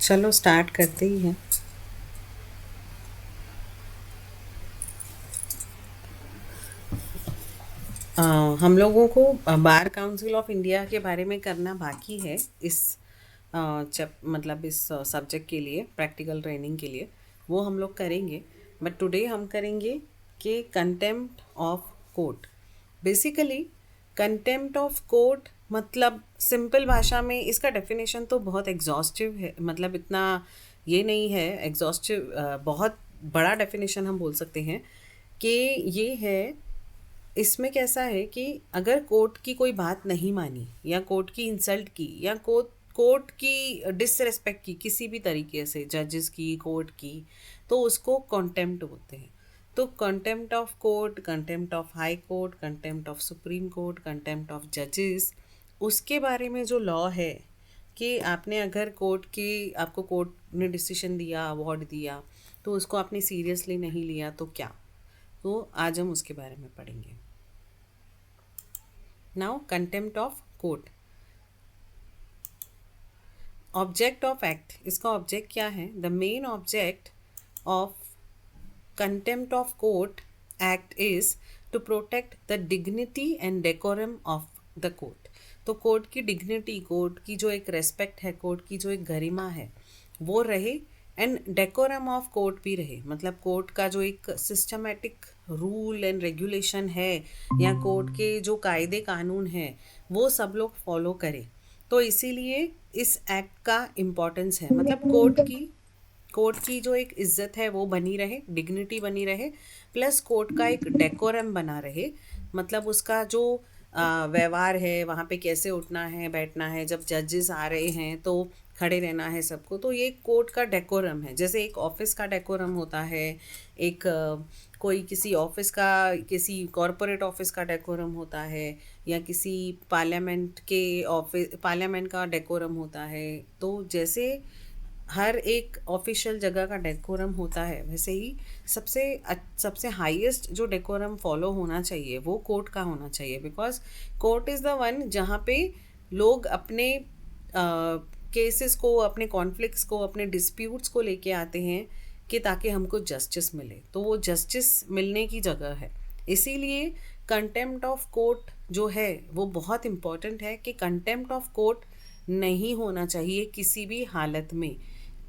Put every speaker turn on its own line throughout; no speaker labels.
चलो स्टार्ट करते ही हैं। अ, हम लोगों को बार काउंसिल ऑफ इंडिया के बारे में करना बाकी है इस मतलब इस सब्जेक्ट के लिए, प्रैक्टिकल ट्रेनिंग के लिए। वो हम लोग करेंगे, बट टुडे हम करेंगे कि contempt of court. Basically contempt of court मतलब सिंपल भाषा में इसका डेफिनेशन तो बहुत एग्जॉस्टिव है, मतलब इतना ये नहीं है एग्जॉस्टिव। बहुत बड़ा डेफिनेशन हम बोल सकते हैं कि ये है, इसमें कैसा है कि अगर कोर्ट की कोई बात नहीं मानी या कोर्ट की इंसल्ट की या कोर्ट की डिसरेस्पेक्ट की किसी भी तरीके से, जजेस की, कोर्ट की, तो उसको कॉन्टेम्प्ट बोलते हैं। तो contempt of court, contempt of high court, contempt of supreme court, contempt of जजेस, उसके बारे में जो लॉ है कि आपने अगर आपको कोर्ट ने डिसीजन दिया, अवार्ड दिया, तो उसको आपने सीरियसली नहीं लिया तो क्या। तो आज हम उसके बारे में पढ़ेंगे। Now contempt of court. Object of act, इसका ऑब्जेक्ट क्या है? The main object of contempt of court act is to protect the dignity and decorum of the court. तो कोर्ट की डिग्निटी, कोर्ट की जो एक रेस्पेक्ट है, कोर्ट की जो एक गरिमा है, वो रहे, एंड डेकोरम ऑफ कोर्ट भी रहे। मतलब कोर्ट का जो एक सिस्टमेटिक रूल एंड रेगुलेशन है या कोर्ट के जो कायदे कानून हैं, वो सब लोग फॉलो करें। तो इसीलिए इस एक्ट का इम्पोर्टेंस है। मतलब कोर्ट की जो एक इज्जत है वो बनी रहे, डिग्निटी बनी रहे, प्लस कोर्ट का एक डेकोरम बना रहे। मतलब उसका जो व्यवहार है, वहाँ पे कैसे उठना है, बैठना है, जब जजेस आ रहे हैं तो खड़े रहना है सबको, तो ये कोर्ट का डेकोरम है। जैसे एक ऑफिस का डेकोरम होता है, एक कोई किसी ऑफिस का, किसी कॉरपोरेट ऑफिस का डेकोरम होता है, या किसी पार्लियामेंट का डेकोरम होता है। तो जैसे हर एक ऑफिशियल जगह का डेकोरम होता है, वैसे ही सबसे हाईएस्ट जो डेकोरम फॉलो होना चाहिए वो कोर्ट का होना चाहिए। Because court is the one जहाँ पे लोग अपने केसेस को, अपने कॉन्फ्लिक्ट्स को, अपने डिस्प्यूट्स को लेके आते हैं कि ताकि हमको जस्टिस मिले। तो वो जस्टिस मिलने की जगह है। इसीलिए कंटेम्प्ट ऑफ कोर्ट जो है वो बहुत इम्पॉर्टेंट है कि कंटेम्प्ट ऑफ कोर्ट नहीं होना चाहिए किसी भी हालत में।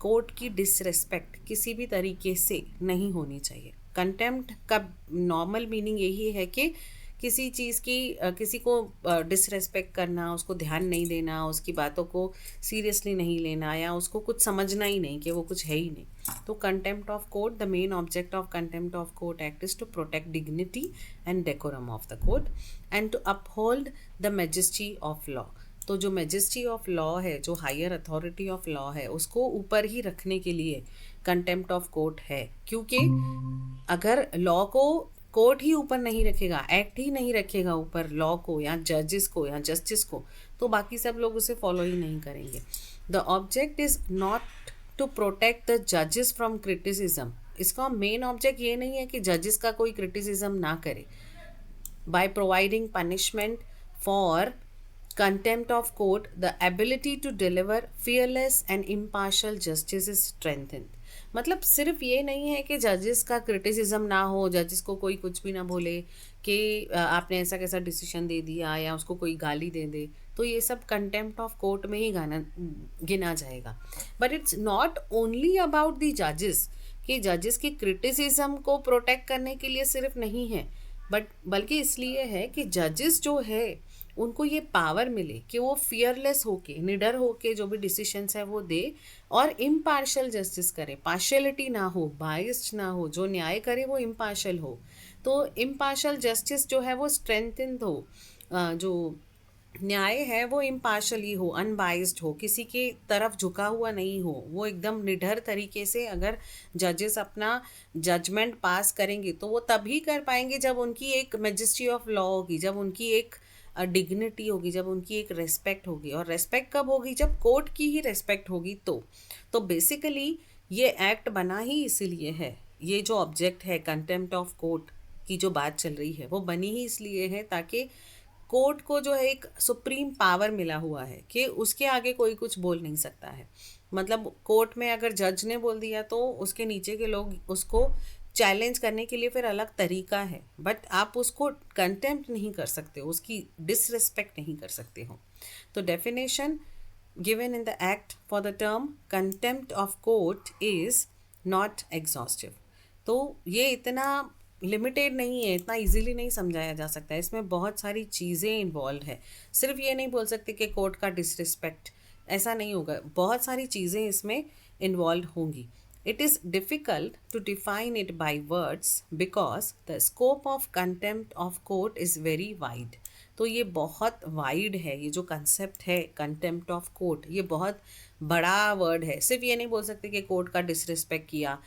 कोर्ट की डिसरेस्पेक्ट किसी भी तरीके से नहीं होनी चाहिए। कंटेम्प्ट का नॉर्मल मीनिंग यही है कि किसी चीज़ की किसी को डिसरेस्पेक्ट करना, उसको ध्यान नहीं देना, उसकी बातों को सीरियसली नहीं लेना, या उसको कुछ समझना ही नहीं कि वो कुछ है ही नहीं। तो contempt of court, the main object of contempt of court act is to protect dignity and decorum of the court and to uphold the majesty of law. तो जो मैजेस्टी ऑफ लॉ है, जो हायर अथॉरिटी ऑफ लॉ है, उसको ऊपर ही रखने के लिए कंटेम्प्ट ऑफ कोर्ट है। क्योंकि अगर लॉ को कोर्ट ही ऊपर नहीं रखेगा, एक्ट ही नहीं रखेगा ऊपर लॉ को या जजेस को या जस्टिस को, तो बाकी सब लोग उसे फॉलो ही नहीं करेंगे। The object is not to protect the जजेस फ्रॉम क्रिटिसिज्म। इसका मेन ऑब्जेक्ट ये नहीं है कि जजेस का कोई क्रिटिसिज्म ना करे। by providing punishment for contempt of court, the ability to deliver fearless and impartial justice is strengthened. मतलब सिर्फ ये नहीं है कि जजेस का क्रिटिसिज्म ना हो, जजेस को कोई कुछ भी ना बोले कि आपने ऐसा कैसा डिसीजन दे दिया, या उसको कोई गाली दे दे, तो ये सब कंटेम्प्ट ऑफ कोर्ट में ही गिना जाएगा। But it's not only about the जजेस, कि जजेस की क्रिटिसिज्म को प्रोटेक्ट करने के लिए सिर्फ नहीं है, बल्कि इसलिए है कि जजेस जो है उनको ये पावर मिले कि वो फियरलेस होके, निडर होके जो भी डिसीशंस है वो दे, और इम्पार्शल जस्टिस करे। पार्शियलिटी ना हो, बाइस्ड ना हो, जो न्याय करे वो इम्पार्शल हो। तो इम्पार्शल जस्टिस जो है वो स्ट्रेंथन हो, जो न्याय है वो इम्पार्शली हो, अनबाइज्ड हो, किसी के तरफ झुका हुआ नहीं हो, वो एकदम निडर तरीके से अगर जजेस अपना जजमेंट पास करेंगे तो वो तभी कर पाएंगे जब उनकी एक मैजेस्टी ऑफ लॉ होगी, जब उनकी एक डिग्निटी होगी, जब उनकी एक रेस्पेक्ट होगी। और रेस्पेक्ट कब होगी? जब कोर्ट की ही रेस्पेक्ट होगी। तो बेसिकली ये एक्ट बना ही इसीलिए है। ये जो ऑब्जेक्ट है कंटेम्प्ट ऑफ कोर्ट की जो बात चल रही है वो बनी ही इसलिए है ताकि कोर्ट को जो है एक सुप्रीम पावर मिला हुआ है कि उसके आगे कोई कुछ बोल नहीं सकता है। मतलब कोर्ट में अगर जज ने बोल दिया तो उसके नीचे के लोग उसको चैलेंज करने के लिए फिर अलग तरीका है, बट आप उसको कंटेम्प्ट नहीं कर सकते हो, उसकी डिसरिस्पेक्ट नहीं कर सकते हो। तो definition given in the act for the term contempt of court is not exhaustive। तो ये इतना लिमिटेड नहीं है, इतना इजीली नहीं समझाया जा सकता है, इसमें बहुत सारी चीज़ें इन्वॉल्व है। सिर्फ ये नहीं बोल सकते कि कोर्ट का डिसरिस्पेक्ट, ऐसा नहीं होगा, बहुत सारी चीज़ें इसमें इन्वॉल्व होंगी। It is difficult to define it by words because the scope of contempt of court is very wide. तो ये बहुत वाइड है, ये जो कंसेप्ट है कंटेम्प्ट ऑफ कोर्ट, ये बहुत बड़ा वर्ड है। सिर्फ ये नहीं बोल सकते कि कोर्ट का डिसरिस्पेक्ट किया,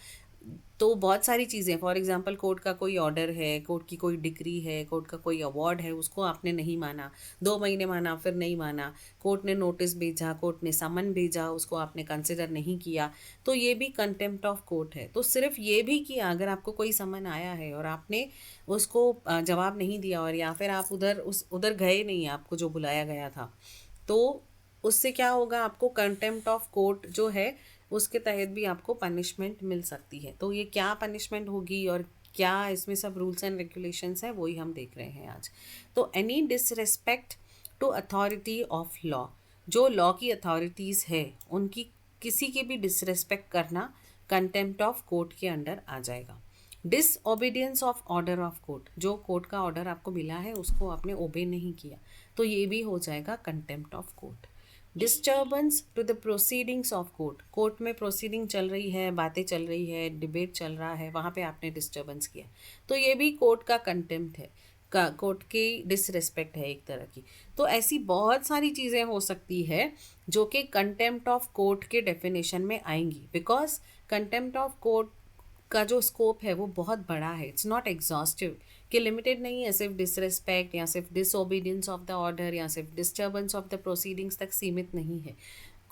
तो बहुत सारी चीज़ें, फॉर एग्जांपल कोर्ट का कोई ऑर्डर है, कोर्ट की कोई डिक्री है, कोर्ट का कोई अवार्ड है, उसको आपने नहीं माना, 2 महीने माना फिर नहीं माना, कोर्ट ने नोटिस भेजा, कोर्ट ने समन भेजा, उसको आपने कंसिडर नहीं किया, तो ये भी कंटेम्प्ट ऑफ कोर्ट है। तो सिर्फ ये भी किया, अगर आपको कोई समन आया है और आपने उसको जवाब नहीं दिया, और या फिर आप उधर गए नहीं, आपको जो बुलाया गया था, तो उससे क्या होगा, आपको कंटेम्प्ट ऑफ कोर्ट जो है उसके तहत भी आपको पनिशमेंट मिल सकती है। तो ये क्या पनिशमेंट होगी और क्या इसमें सब रूल्स एंड रेगुलेशंस है, वही हम देख रहे हैं आज। तो any disrespect to authority of law, जो लॉ की अथॉरिटीज़ है उनकी किसी की भी डिसरिस्पेक्ट करना कंटेम्प्ट ऑफ कोर्ट के अंडर आ जाएगा। Disobedience of order of court, जो कोर्ट का ऑर्डर आपको मिला है उसको आपने ओबे नहीं किया, तो ये भी हो जाएगा contempt of court. Disturbance to the proceedings of court, court में प्रोसीडिंग चल रही है, बातें चल रही है, डिबेट चल रहा है, वहाँ पे आपने डिस्टर्बेंस किया, तो ये भी कोर्ट का कंटेम्प्ट है, का कोर्ट की डिसरिस्पेक्ट है एक तरह की। तो ऐसी बहुत सारी चीज़ें हो सकती है जो कि कंटेम्प्ट ऑफ कोर्ट के डेफिनेशन में आएंगी, बिकॉज कंटेम्प्ट ऑफ कोर्ट का जो स्कोप है वो बहुत बड़ा है, इट्स नॉट एग्जॉस्टिव, कि लिमिटेड नहीं है सिर्फ डिसरिस्पेक्ट या सिर्फ डिसओबीडियंस ऑफ द ऑर्डर या सिर्फ डिस्टर्बेंस ऑफ द प्रोसीडिंग्स तक सीमित नहीं है।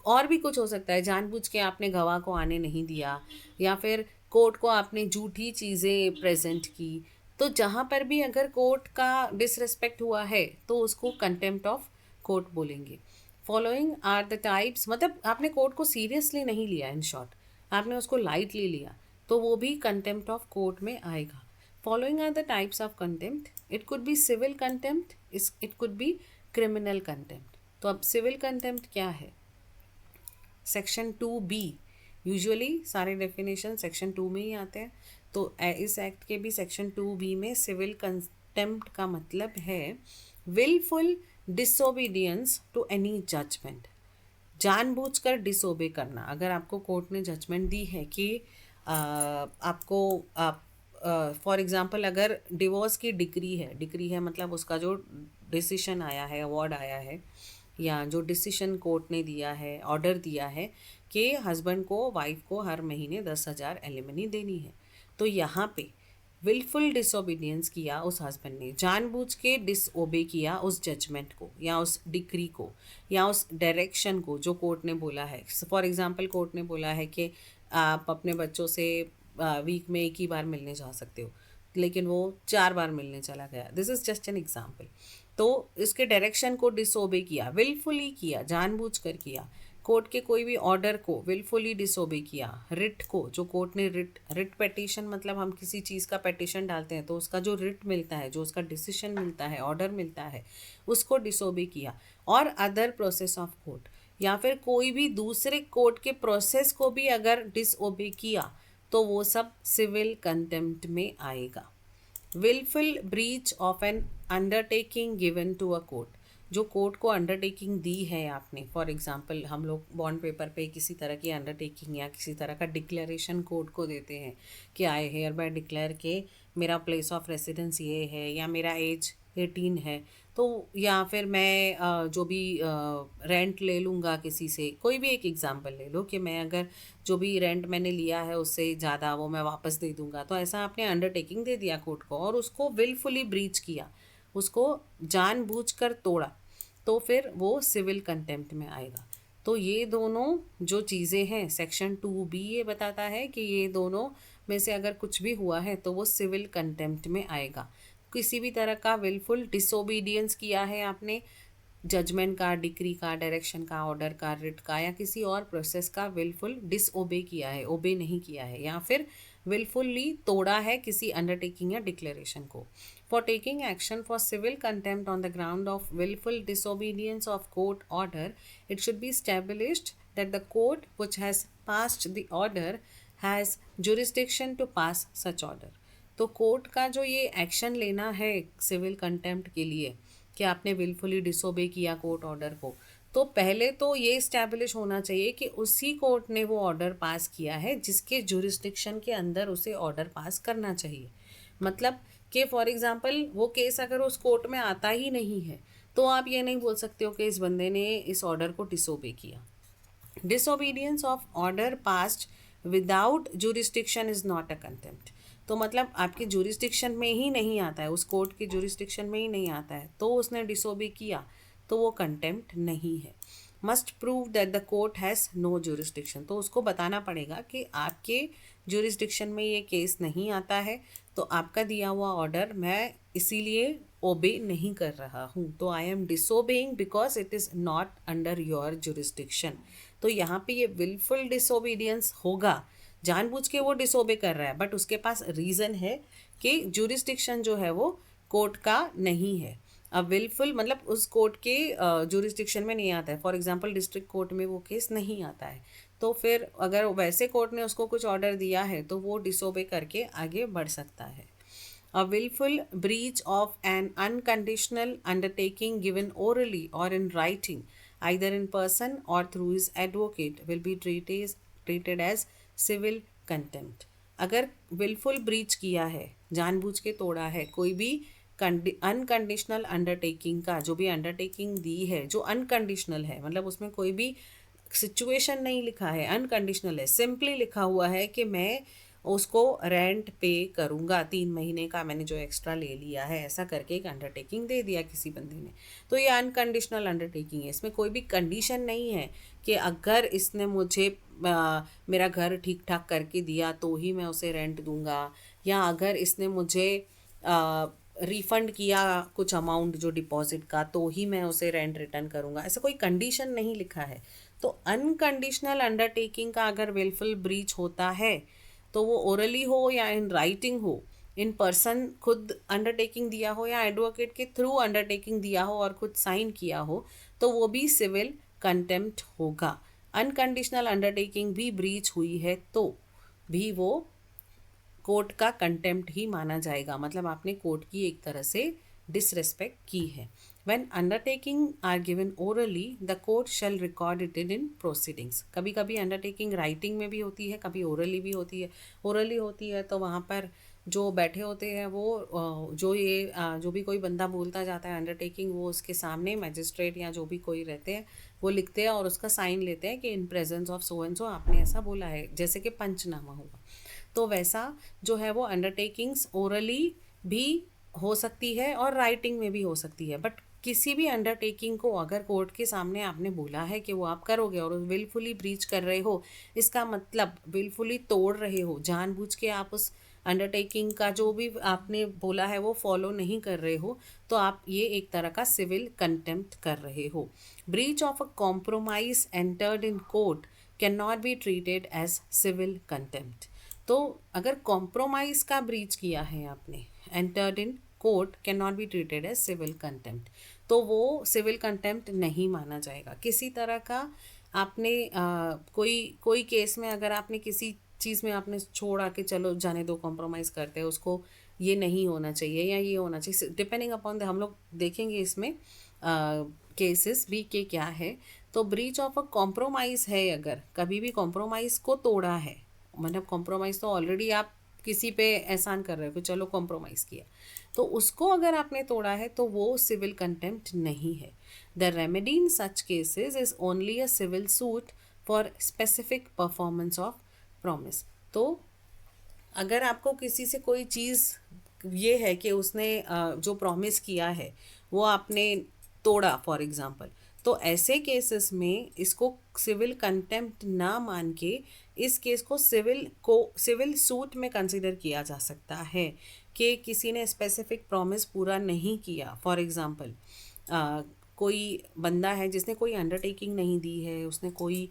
और भी कुछ हो सकता है, जानबूझ के आपने गवाह को आने नहीं दिया, या फिर कोर्ट को आपने झूठी चीज़ें प्रेजेंट की, तो जहाँ पर भी अगर कोर्ट का डिसरिस्पेक्ट हुआ है तो उसको कंटेम्प्ट ऑफ कोर्ट बोलेंगे। फॉलोइंग आर द टाइप्स, मतलब आपने कोर्ट को सीरियसली नहीं लिया, इन शॉर्ट आपने उसको लाइटली लिया, तो वो भी कंटेम्प्ट ऑफ कोर्ट में आएगा। Following are the types of contempt, it could be civil contempt, it could be criminal contempt. तो अब सिविल कंटेम्प्ट क्या है, सेक्शन 2B, यूजुअली सारे डेफिनेशन सेक्शन 2 में ही आते हैं, तो इस एक्ट के भी सेक्शन 2B में सिविल कंटेम्प्ट का मतलब है wilful disobedience to any judgment, जानबूझकर डिसोबे करना। अगर आपको कोर्ट ने जजमेंट दी है कि आपको फॉर एग्ज़ाम्पल अगर डिवोर्स की डिक्री है मतलब उसका जो डिसीशन आया है, अवार्ड आया है, या जो डिसीशन कोर्ट ने दिया है, ऑर्डर दिया है कि हस्बैंड को वाइफ को हर महीने 10,000 एलिमनी देनी है, तो यहाँ पे विलफुल डिसोबीडियंस किया उस हस्बैंड ने, जानबूझ के डिसओबे किया उस जजमेंट को या उस डिक्री को या उस डायरेक्शन को जो कोर्ट ने बोला है। फॉर एग्जांपल कोर्ट ने बोला है कि आप अपने बच्चों से वीक में एक ही बार मिलने जा सकते हो, लेकिन वो 4 बार मिलने चला गया, this is just an example. तो इसके डायरेक्शन को डिसोबे किया, विलफुली किया, जानबूझकर किया, कोर्ट के कोई भी ऑर्डर को विलफुली डिसोबे किया, रिट को, जो कोर्ट ने रिट पेटिशन, मतलब हम किसी चीज़ का पेटिशन डालते हैं तो उसका जो रिट मिलता है, जो उसका डिसीजन मिलता है, ऑर्डर मिलता है, उसको डिसोबे किया, और अदर प्रोसेस ऑफ कोर्ट, या फिर कोई भी दूसरे कोर्ट के प्रोसेस को भी अगर डिसओबे किया तो वो सब सिविल कंटेम्प्ट में आएगा। Wilful breach of an undertaking given to a court, जो कोर्ट को अंडरटेकिंग दी है आपने, फॉर एग्जांपल हम लोग बॉन्ड पेपर पे किसी तरह की अंडरटेकिंग या किसी तरह का डिक्लेरेशन कोर्ट को देते हैं कि आई हेयर बाय डिक्लेयर के मेरा प्लेस ऑफ रेसिडेंस ये है, या मेरा एज 18 है, तो या फिर मैं जो भी रेंट ले लूँगा किसी से, कोई भी एक एग्जांपल ले लो कि मैं अगर जो भी रेंट मैंने लिया है उससे ज़्यादा वो मैं वापस दे दूँगा, तो ऐसा आपने अंडरटेकिंग दे दिया कोर्ट को और उसको विलफुली ब्रीच किया, उसको जानबूझकर तोड़ा, तो फिर वो सिविल कंटेम्प्ट में आएगा। तो ये दोनों जो चीज़ें हैं, सेक्शन 2B ये बताता है कि ये दोनों में से अगर कुछ भी हुआ है तो वो सिविल कंटेम्प्ट में आएगा। किसी भी तरह का विलफुल डिसोबीडियंस किया है आपने, जजमेंट का, डिक्री का, डायरेक्शन का, ऑर्डर का, रिट का, या किसी और प्रोसेस का विलफुल डिसओबे किया है, ओबे नहीं किया है, या फिर विलफुल्ली तोड़ा है किसी अंडरटेकिंग या डिक्लेरेशन को। For taking action for civil contempt on the ground of wilful disobedience of court order, it should be established that the court which has passed the order has jurisdiction to pass such order। तो court का जो ये action लेना है civil contempt के लिए कि आपने विलफुली डिसोबे किया कोर्ट ऑर्डर को, तो पहले तो ये इस्टेब्लिश होना चाहिए कि उसी कोर्ट ने वो ऑर्डर पास किया है जिसके जुरिस्डिक्शन के अंदर उसे ऑर्डर पास करना चाहिए। मतलब कि फॉर एग्जांपल वो केस अगर उस कोर्ट में आता ही नहीं है तो आप ये नहीं बोल सकते हो कि इस बंदे ने इस ऑर्डर को डिसोबे किया। Disobedience of order passed without jurisdiction is not a contempt. तो मतलब आपके जुरिस्डिक्शन में ही नहीं आता है, उस कोर्ट के जुरिस्डिक्शन में ही नहीं आता है, तो उसने डिसोबे किया तो वो कंटेम्प्ट नहीं है। Must prove that the court has no jurisdiction, तो उसको बताना पड़ेगा कि आपके जुरिस्डिक्शन में ये केस नहीं आता है, तो आपका दिया हुआ ऑर्डर मैं इसीलिए ओबे नहीं कर रहा हूँ, तो I am disobeying because it is not under your jurisdiction. तो यहाँ पे ये विलफुल डिसोबीडियंस होगा, जानबूझ के वो डिसोबे कर रहा है, बट उसके पास रीज़न है कि जुरिस्डिक्शन जो है वो कोर्ट का नहीं है। अब विलफुल मतलब उस कोर्ट के जुरिस्डिक्शन में नहीं आता है, फॉर एग्जांपल डिस्ट्रिक्ट कोर्ट में वो केस नहीं आता है, तो फिर अगर वैसे कोर्ट ने उसको कुछ ऑर्डर दिया है तो वो डिसोबे करके आगे बढ़ सकता है। A willful breach of an unconditional undertaking given orally or in writing, either in person or through his advocate, will be treated as civil contempt। अगर willful breach किया है, जानबूझ के तोड़ा है कोई भी अनकंडीशनल अंडरटेकिंग का, जो भी अंडरटेकिंग दी है जो अनकंडीशनल है, मतलब उसमें कोई भी सिचुएशन नहीं लिखा है, अनकंडीशनल है, सिंपली लिखा हुआ है कि मैं उसको रेंट पे करूँगा, 3 महीने का मैंने जो एक्स्ट्रा ले लिया है, ऐसा करके एक अंडरटेकिंग दे दिया किसी बंदे ने, तो ये अनकंडीशनल अंडरटेकिंग है। इसमें कोई भी कंडीशन नहीं है कि अगर इसने मुझे मेरा घर ठीक ठाक करके दिया तो ही मैं उसे रेंट दूंगा, या अगर इसने मुझे रिफ़ंड किया कुछ अमाउंट जो डिपॉजिट का तो ही मैं उसे रेंट रिटर्न करूँगा, ऐसा कोई कंडीशन नहीं लिखा है। तो अनकंडीशनल अंडरटेकिंग का अगर विलफुल ब्रीच होता है तो वो ओरली हो या इन राइटिंग हो, इन पर्सन खुद अंडरटेकिंग दिया हो या एडवोकेट के थ्रू अंडरटेकिंग दिया हो और खुद साइन किया हो, तो वो भी सिविल कंटेम्प्ट होगा। अनकंडीशनल अंडरटेकिंग भी ब्रीच हुई है तो भी वो कोर्ट का कंटेम्प्ट ही माना जाएगा, मतलब आपने कोर्ट की एक तरह से डिसरेस्पेक्ट की है। When undertaking are given orally, the court shall record it in proceedings। कभी कभी अंडरटेकिंग राइटिंग में भी होती है, कभी ओरली भी होती है। ओरली होती है तो वहाँ पर जो बैठे होते हैं वो जो भी कोई बंदा बोलता जाता है अंडरटेकिंग, वो उसके सामने मैजिस्ट्रेट या जो भी कोई रहते हैं वो लिखते हैं और उसका साइन लेते हैं कि in presence of so and so आपने ऐसा बोला है, जैसे कि पंचनामा हुआ। तो वैसा जो है वो अंडरटेकिंग्स ओरली भी हो सकती है और राइटिंग में भी हो सकती है, बट किसी भी अंडरटेकिंग को अगर कोर्ट के सामने आपने बोला है कि वो आप करोगे और विलफुली ब्रीच कर रहे हो, इसका मतलब विलफुली तोड़ रहे हो, जानबूझ के आप उस अंडरटेकिंग का जो भी आपने बोला है वो फॉलो नहीं कर रहे हो, तो आप ये एक तरह का सिविल कंटेम्प्ट कर रहे हो। Breach of a compromise entered in court can not be treated as civil contempt. तो अगर कॉम्प्रोमाइज़ का ब्रीच किया है आपने, entered in court can not be treated as civil contempt, तो वो सिविल कंटेम्प्ट नहीं माना जाएगा। किसी तरह का आपने कोई केस में अगर आपने किसी चीज़ में आपने छोड़ा कि चलो जाने दो, कॉम्प्रोमाइज़ करते हैं, उसको ये नहीं होना चाहिए या ये होना चाहिए, डिपेंडिंग अपॉन द, हम लोग देखेंगे इसमें केसेस भी के क्या है। तो ब्रीच ऑफ अ कॉम्प्रोमाइज़ है, अगर कभी भी कॉम्प्रोमाइज़ को तोड़ा है, मतलब कॉम्प्रोमाइज़ तो ऑलरेडी आप किसी पे एहसान कर रहे हो कि चलो कॉम्प्रोमाइज़ किया, तो उसको अगर आपने तोड़ा है तो वो सिविल कंटेम्प्ट नहीं है। The remedy in such cases is only a civil suit for specific performance of promise. तो अगर आपको किसी से कोई चीज़ ये है कि उसने जो प्रॉमिस किया है वो आपने तोड़ा फॉर एग्ज़ाम्पल, तो ऐसे केसेस में इसको सिविल कंटेम्प्ट ना मान के इस केस को सिविल सूट में कंसिडर किया जा सकता है कि किसी ने स्पेसिफिक प्रॉमिस पूरा नहीं किया। फॉर एग्ज़ाम्पल कोई बंदा है जिसने कोई अंडरटेकिंग नहीं दी है, उसने कोई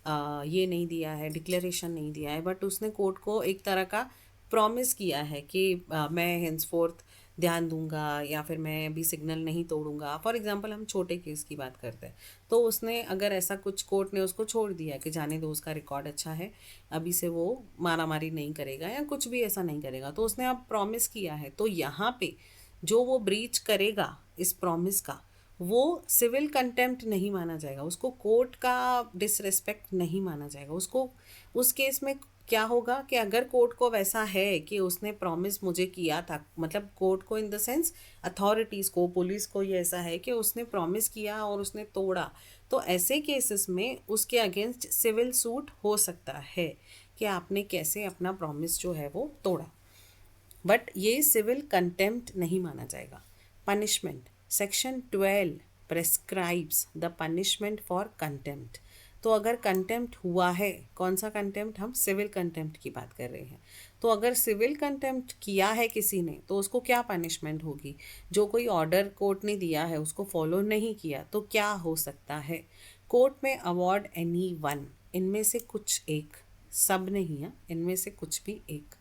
ये नहीं दिया है, डिक्लेरेशन नहीं दिया है, बट उसने कोर्ट को एक तरह का प्रॉमिस किया है कि मैं हेंसफोर्थ ध्यान दूंगा या फिर मैं अभी सिग्नल नहीं तोड़ूंगा। फॉर एग्जांपल हम छोटे केस की बात करते हैं, तो उसने अगर ऐसा कुछ, कोर्ट ने उसको छोड़ दिया कि जाने दो, उसका रिकॉर्ड अच्छा है, अभी से वो मारामारी नहीं करेगा या कुछ भी ऐसा नहीं करेगा, तो उसने अब प्रॉमिस किया है। तो यहाँ पे जो वो ब्रीच करेगा इस प्रॉमिस का, वो सिविल कंटेम्प्ट नहीं माना जाएगा, उसको कोर्ट का डिसरिस्पेक्ट नहीं माना जाएगा। उसको उस केस में क्या होगा कि अगर कोर्ट को वैसा है कि उसने प्रॉमिस मुझे किया था, मतलब कोर्ट को इन द सेंस अथॉरिटीज़ को, पुलिस को, ये ऐसा है कि उसने प्रॉमिस किया और उसने तोड़ा, तो ऐसे केसेस में उसके अगेंस्ट सिविल सूट हो सकता है कि आपने कैसे अपना प्रॉमिस जो है वो तोड़ा। बट ये सिविल कंटेम्प्ट नहीं माना जाएगा। Punishment, section 12 prescribes the punishment for contempt. तो अगर कंटेम्प्ट हुआ है, कौन सा कंटेम्प्ट, हम सिविल कंटेम्प्ट की बात कर रहे हैं, तो अगर सिविल कंटेम्प्ट किया है किसी ने तो उसको क्या पनिशमेंट होगी। जो कोई ऑर्डर कोर्ट ने दिया है उसको फॉलो नहीं किया तो क्या हो सकता है, कोर्ट में अवॉर्ड एनी वन, इनमें से कुछ एक, सब नहीं है, इनमें से कुछ भी एक।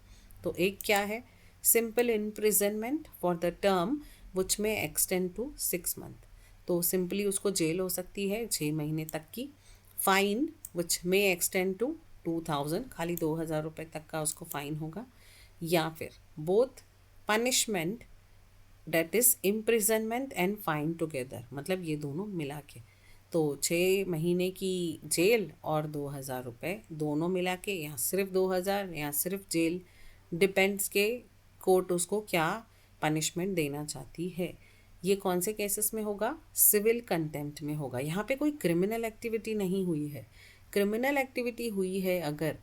तो एक क्या है, simple imprisonment for the term which में एक्सटेंड टू 6 मंथ। तो सिंपली उसको जेल हो सकती है 6 महीने तक की। फाइन विच में एक्सटेंड टू 2000, खाली 2000 रुपये तक का उसको फाइन होगा। या फिर both punishment, that is imprisonment and fine together, मतलब ये दोनों मिला के, तो 6 महीने की जेल और 2000 रुपये दोनों मिला के, या सिर्फ 2000 या सिर्फ जेल, डिपेंड्स के कोर्ट उसको क्या पनिशमेंट देना चाहती है। ये कौन से केसेस में होगा, सिविल कंटेम्प्ट में होगा। यहाँ पे कोई क्रिमिनल एक्टिविटी नहीं हुई है। क्रिमिनल एक्टिविटी हुई है अगर,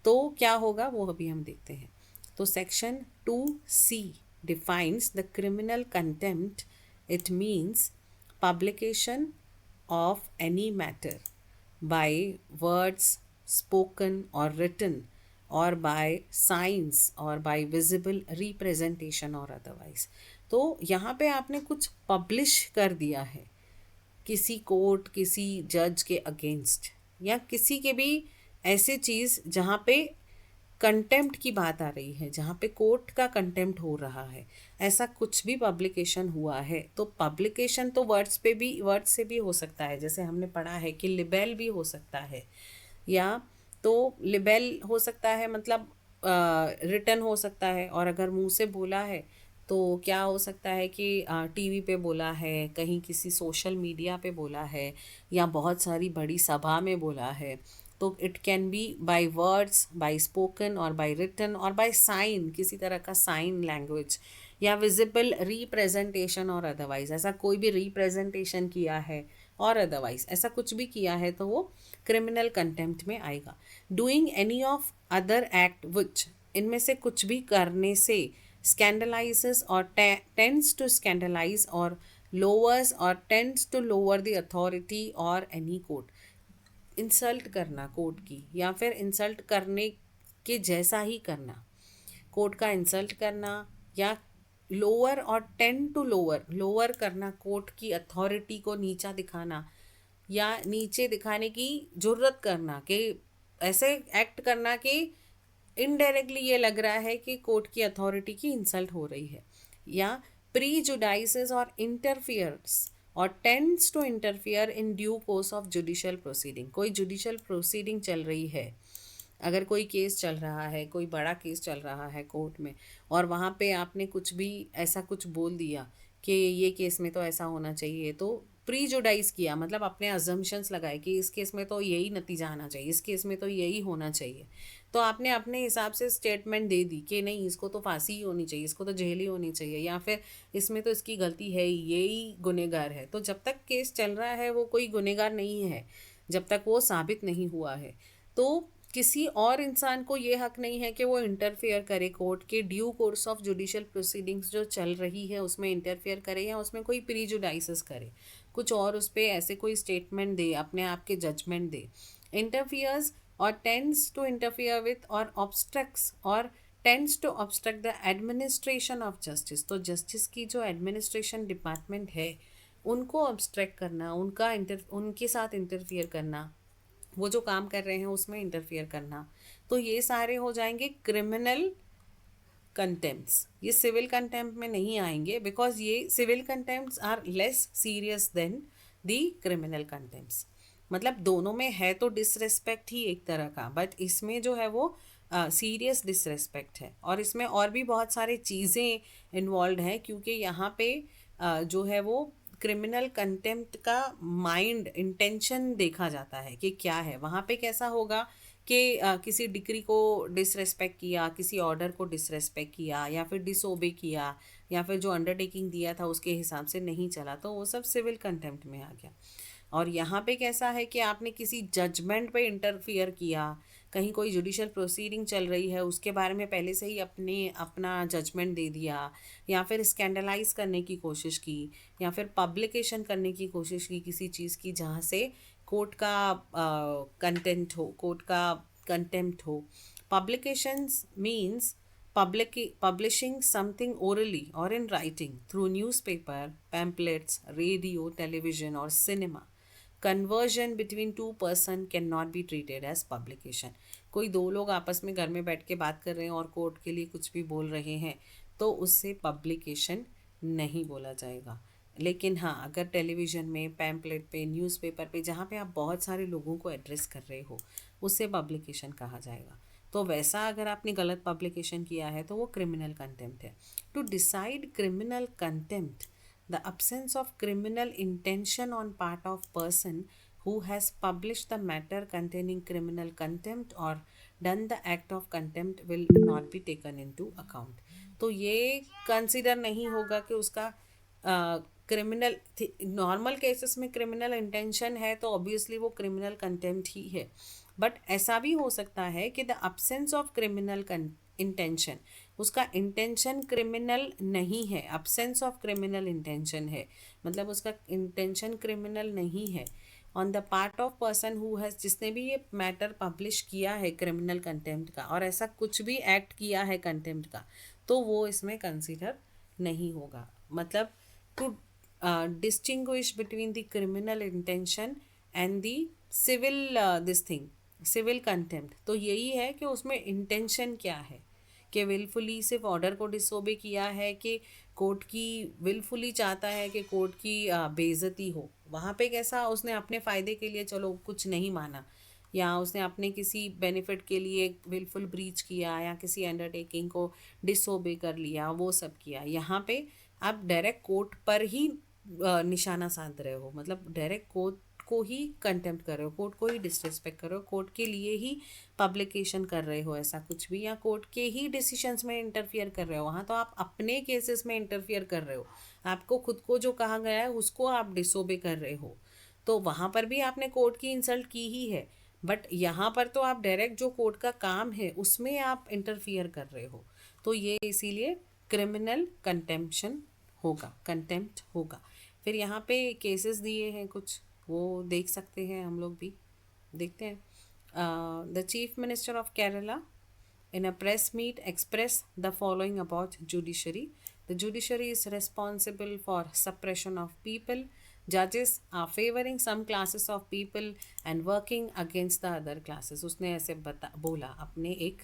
तो क्या होगा वो अभी हम देखते हैं। तो section 2C defines the criminal contempt. It means publication of any matter by words spoken or written or by signs or by visible representation or otherwise। तो यहाँ पे आपने कुछ पब्लिश कर दिया है किसी कोर्ट, किसी जज के अगेंस्ट, या किसी के भी ऐसे चीज़ जहाँ पे कंटेम्प्ट की बात आ रही है, जहाँ पे कोर्ट का कंटेम्प्ट हो रहा है, ऐसा कुछ भी पब्लिकेशन हुआ है। तो पब्लिकेशन तो वर्ड्स पे भी, वर्ड्स से भी हो सकता है, जैसे हमने पढ़ा है कि लिबेल भी हो सकता है, या तो लिबेल हो सकता है मतलब रिटन हो सकता है, और अगर मुंह से बोला है तो क्या हो सकता है कि टीवी पे बोला है, कहीं किसी सोशल मीडिया पे बोला है, या बहुत सारी बड़ी सभा में बोला है। तो it can be by words, by spoken or by written or by sign, किसी तरह का साइन लैंग्वेज, या विजिबल रिप्रेजेंटेशन और अदरवाइज, ऐसा कोई भी रिप्रेजेंटेशन किया है और अदरवाइज ऐसा कुछ भी किया है तो वो क्रिमिनल कंटेम्प्ट में आएगा। Doing any of other act which, इनमें से कुछ भी करने से, scandalises or tends to scandalise or lowers or tends to lower the authority or any court, insult करना कोर्ट की, या फिर इंसल्ट करने के जैसा ही करना, कोर्ट का इंसल्ट करना, या लोअर और टेन टू लोअर, लोअर करना, कोर्ट की अथॉरिटी को नीचा दिखाना या नीचे दिखाने की जुर्रत करना, कि ऐसे एक्ट करना कि इनडायरेक्टली ये लग रहा है कि कोर्ट की अथॉरिटी की इंसल्ट हो रही है, या प्रीजुडाइसेस or interferes or tends to interfere in due course of judicial proceeding. कोई जुडिशियल प्रोसीडिंग चल रही है, अगर कोई केस चल रहा है, कोई बड़ा केस चल रहा है कोर्ट में, और वहाँ पे आपने कुछ भी ऐसा कुछ बोल दिया कि ये केस में तो ऐसा होना चाहिए, तो प्रीजुडाइज किया, मतलब अपने अजम्पशंस लगाए कि इस केस में तो यही नतीजा आना चाहिए, इस केस में तो यही होना चाहिए, तो आपने अपने हिसाब से स्टेटमेंट दे दी कि नहीं इसको तो फांसी ही होनी चाहिए, इसको तो जेल ही होनी चाहिए, या फिर इसमें तो इसकी गलती है ही, यही गुनहगार है। तो जब तक केस चल रहा है वो कोई गुनहगार नहीं है, जब तक वो साबित नहीं हुआ है। तो किसी और इंसान को ये हक नहीं है कि वो इंटरफेयर करे, कोर्ट के due course of judicial proceedings जो चल रही है उसमें इंटरफेयर करे, या उसमें कोई प्रीजुडाइसेस करे, कुछ और उस पर ऐसे कोई स्टेटमेंट दे, अपने आप के जजमेंट दे। Interferes or tends to interfere with or obstructs or tends to obstruct the administration of justice. तो जस्टिस की जो एडमिनिस्ट्रेशन डिपार्टमेंट है उनको ऑब्स्ट्रैक्ट करना, उनके साथ इंटरफियर करना, वो जो काम कर रहे हैं उसमें इंटरफियर करना, तो ये सारे हो जाएंगे क्रिमिनल कंटेम्प्ट्स। ये सिविल कंटेम्प्ट में नहीं आएंगे, बिकॉज ये civil contempts are less serious than the criminal contempts. मतलब दोनों में है तो डिसरेस्पेक्ट ही एक तरह का, बट इसमें जो है वो सीरियस डिसरेस्पेक्ट है, और इसमें और भी बहुत सारी चीज़ें इन्वॉल्व हैं, क्योंकि यहाँ पे जो है वो क्रिमिनल कंटेम्प्ट का माइंड इंटेंशन देखा जाता है कि क्या है वहाँ पे, कैसा होगा कि किसी डिक्री को डिसरेस्पेक्ट किया, किसी ऑर्डर को डिसरेस्पेक्ट किया, या फिर डिसोबे किया, या फिर जो अंडरटेकिंग दिया था उसके हिसाब से नहीं चला, तो वो सब सिविल कंटेम्प्ट में आ गया। और यहाँ पे कैसा है कि आपने किसी जजमेंट पे इंटरफियर किया, कहीं कोई जुडिशल प्रोसीडिंग चल रही है उसके बारे में पहले से ही अपना जजमेंट दे दिया, या फिर स्कैंडलाइज करने की कोशिश की, या फिर पब्लिकेशन करने की कोशिश की किसी चीज़ की जहाँ से कोर्ट का कंटेंट हो, कोर्ट का कंटेम्प्ट हो। Publications means publishing something orally or in writing through newspaper, pamphlets, radio, television or cinema. Conversion between two person cannot be treated as publication. कोई दो लोग आपस में घर में बैठ के बात कर रहे हैं और कोर्ट के लिए कुछ भी बोल रहे हैं तो उससे पब्लिकेशन नहीं बोला जाएगा। लेकिन हाँ, अगर टेलीविज़न में, पैम्पलेट पे, न्यूज़पेपर पे, जहाँ पे आप बहुत सारे लोगों को एड्रेस कर रहे हो, उससे पब्लिकेशन कहा जाएगा। तो वैसा अगर आपने गलत पब्लिकेशन किया है तो वो क्रिमिनल कंटेम्प्ट है। To decide criminal contempt, the absence of criminal intention on part of person who has published the matter containing criminal contempt or done the act of contempt will not be taken into account। तो ये consider नहीं होगा कि उसका criminal, normal cases में criminal intention है तो obviously वो क्रिमिनल कंटेम्प्ट ही है। बट ऐसा भी हो सकता है कि the absence of criminal intention, उसका इंटेंशन क्रिमिनल नहीं है, अब्सेंस ऑफ क्रिमिनल इंटेंशन है, मतलब उसका इंटेंशन क्रिमिनल नहीं है on the part of person who has, जिसने भी ये मैटर पब्लिश किया है क्रिमिनल कंटेम्प्ट का, और ऐसा कुछ भी एक्ट किया है कंटेम्प्ट का, तो वो इसमें कंसिडर नहीं होगा। मतलब to distinguish between the criminal intention and the civil this thing, civil contempt, तो यही है कि उसमें इंटेंशन क्या है, कि विलफुली सिर्फ ऑर्डर को डिसोबे किया है, कि कोर्ट की विलफुली चाहता है कि कोर्ट की बेइज्जती हो। वहाँ पे कैसा, उसने अपने फ़ायदे के लिए चलो कुछ नहीं माना, या उसने अपने किसी बेनिफिट के लिए विलफुल ब्रीच किया, या किसी अंडरटेकिंग को डिसोबे कर लिया, वो सब किया। यहाँ पे आप डायरेक्ट कोर्ट पर ही निशाना साध रहे हो, मतलब डायरेक्ट कोर्ट को ही कंटेम्प्ट कर रहे हो, कोर्ट को ही डिसरिस्पेक्ट कर रहे हो, कोर्ट के लिए ही पब्लिकेशन कर रहे हो ऐसा कुछ भी, या कोर्ट के ही डिसीजंस में इंटरफियर कर रहे हो। वहाँ तो आप अपने केसेस में इंटरफियर कर रहे हो, आपको खुद को जो कहा गया है उसको आप डिसोबे कर रहे हो, तो वहाँ पर भी आपने कोर्ट की इंसल्ट की ही है। बट यहाँ पर तो आप डायरेक्ट जो कोर्ट का काम है उसमें आप इंटरफियर कर रहे हो, तो ये इसीलिए क्रिमिनल कंटेम्प्शन होगा, कंटेम्प्ट होगा। फिर यहाँ पे केसेस दिए हैं कुछ, वो देख सकते हैं, हम लोग भी देखते हैं। The chief minister of Kerala in a press meet express the following about judiciary. The judiciary is responsible for suppression of people. Judges are favoring some classes of people and working against the other classes. उसने ऐसे बोला अपने एक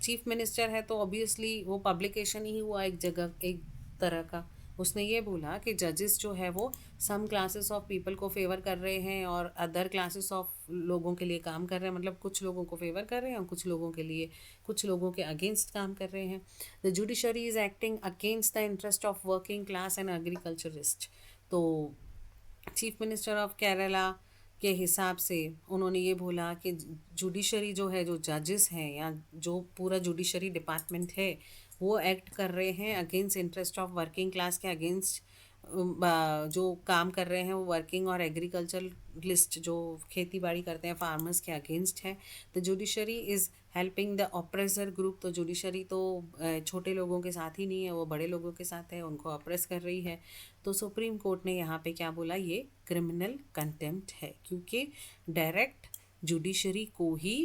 chief minister है तो obviously वो publication ही हुआ एक जगह, एक तरह का। उसने ये बोला कि जजेस जो है वो सम क्लासेस ऑफ पीपल को फेवर कर रहे हैं और अदर क्लासेस ऑफ लोगों के लिए काम कर रहे हैं, मतलब कुछ लोगों को फेवर कर रहे हैं और कुछ लोगों के लिए, कुछ लोगों के अगेंस्ट काम कर रहे हैं। The judiciary is acting against the interest of working class and agriculturist. तो चीफ मिनिस्टर ऑफ केरला के हिसाब से उन्होंने ये बोला कि जुडिशरी जो है, जो जजेस हैं या जो पूरा जुडिशरी डिपार्टमेंट है, वो एक्ट कर रहे हैं against interest of working class के अगेंस्ट, जो काम कर रहे हैं वो वर्किंग और एग्रीकल्चरलिस्ट जो खेती बाड़ी करते हैं फार्मर्स के अगेंस्ट है। The judiciary is helping the oppressor group. तो जुडिशरी तो छोटे लोगों के साथ ही नहीं है, वो बड़े लोगों के साथ है, उनको ऑप्रेस कर रही है। तो सुप्रीम कोर्ट ने यहाँ पे क्या बोला, ये क्रिमिनल कंटेम्प्ट है, क्योंकि डायरेक्ट जुडिशरी को ही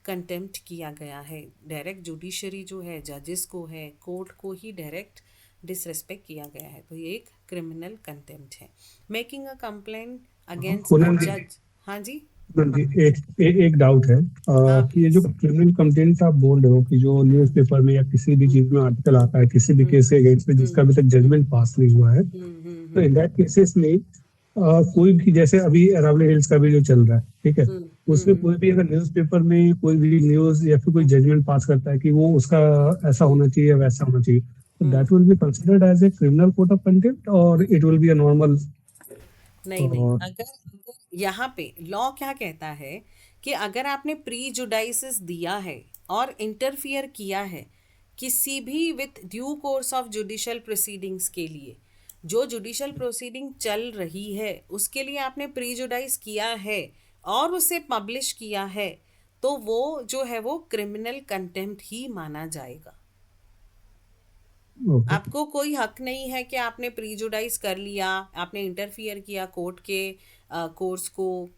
कंटेम्प्ट किया गया है, डायरेक्ट जुडिशरी जो है, जजेस को है, कोर्ट को ही डायरेक्ट डिसरेस्पेक्ट किया गया है, तो ये एक क्रिमिनल कंटेम्प्ट है। Making a complaint against a
Kunal ji,
जज। हाँ जी।
कुनल जी, एक डाउट है
हाँ
कि ये जो
प्लीज।
क्रिमिनल कंप्लेंट आप बोल रहे हो कि जो
हम्म
न्यूज़पेपर में या किसी भी
हम्म
चीज में आर्टिकल आता है किसी भी
हम्म
केस के अगेंस्ट में
हम्म
जिसका अभी तक
हम्म
जजमेंट पास नहीं हुआ है, तो
हम्म
इन दैट केसेस में कोई भी, जैसे अभी अरावली हिल्स का भी जो चल रहा है, ठीक है, उसमें
हम्म
कोई भी अगर न्यूज़पेपर में कोई भी न्यूज या फिर कोई जजमेंट पास करता है कि वो उसका ऐसा
हम्म
होना चाहिए या वैसा होना चाहिए, तो
हम्म।
That will be considered as a criminal court of contempt और it will be a normal.
नहीं नहीं, अगर यहाँ पे लॉ क्या कहता है कि अगर आपने प्री जुडाइसिस दिया है और इंटरफियर किया है किसी भी with due course of judicial proceedings के लिए, जो जुडिशियल प्रोसीडिंग चल रही है उसके लिए आपने प्री जुडाइस किया है और उसे पब्लिश किया है, तो वो जो है वो क्रिमिनल कंटेम्प्ट ही माना जाएगा।
ओके।
आपको कोई हक नहीं है कि आपने प्रीजुडाइज कर लिया, आपने इंटरफियर किया कोर्ट के कोर्स को।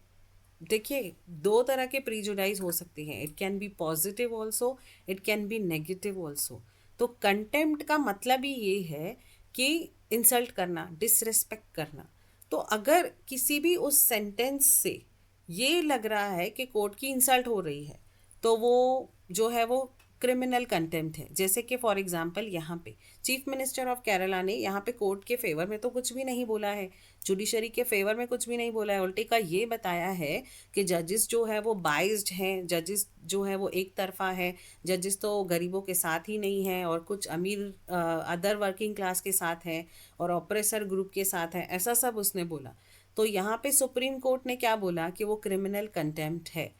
देखिए, दो तरह के प्रीजुडाइज हो सकते हैं, it can B positive also, it can B negative also. तो कंटेम्प्ट का मतलब ही ये है कि इंसल्ट करना, डिसरेस्पेक्ट करना। तो अगर किसी भी उस सेंटेंस से ये लग रहा है कि कोर्ट की इंसल्ट हो रही है, तो वो जो है वो क्रिमिनल कंटेम्प्ट है। जैसे कि फॉर एग्जांपल यहाँ पे चीफ मिनिस्टर ऑफ केरला ने यहाँ पे कोर्ट के फेवर में तो कुछ भी नहीं बोला है, जुडिशरी के फेवर में कुछ भी नहीं बोला है, उल्टे का ये बताया है कि जजेस जो है वो बाइज्ड हैं, जजेस जो है वो एक तरफा है, जजेस तो गरीबों के साथ ही नहीं है और कुछ अमीर अदर वर्किंग क्लास के साथ हैं और ऑपरेसर ग्रुप के साथ है, ऐसा सब उसने बोला। तो यहाँ पे सुप्रीम कोर्ट ने क्या बोला कि वो क्रिमिनल कंटेम्प्ट है।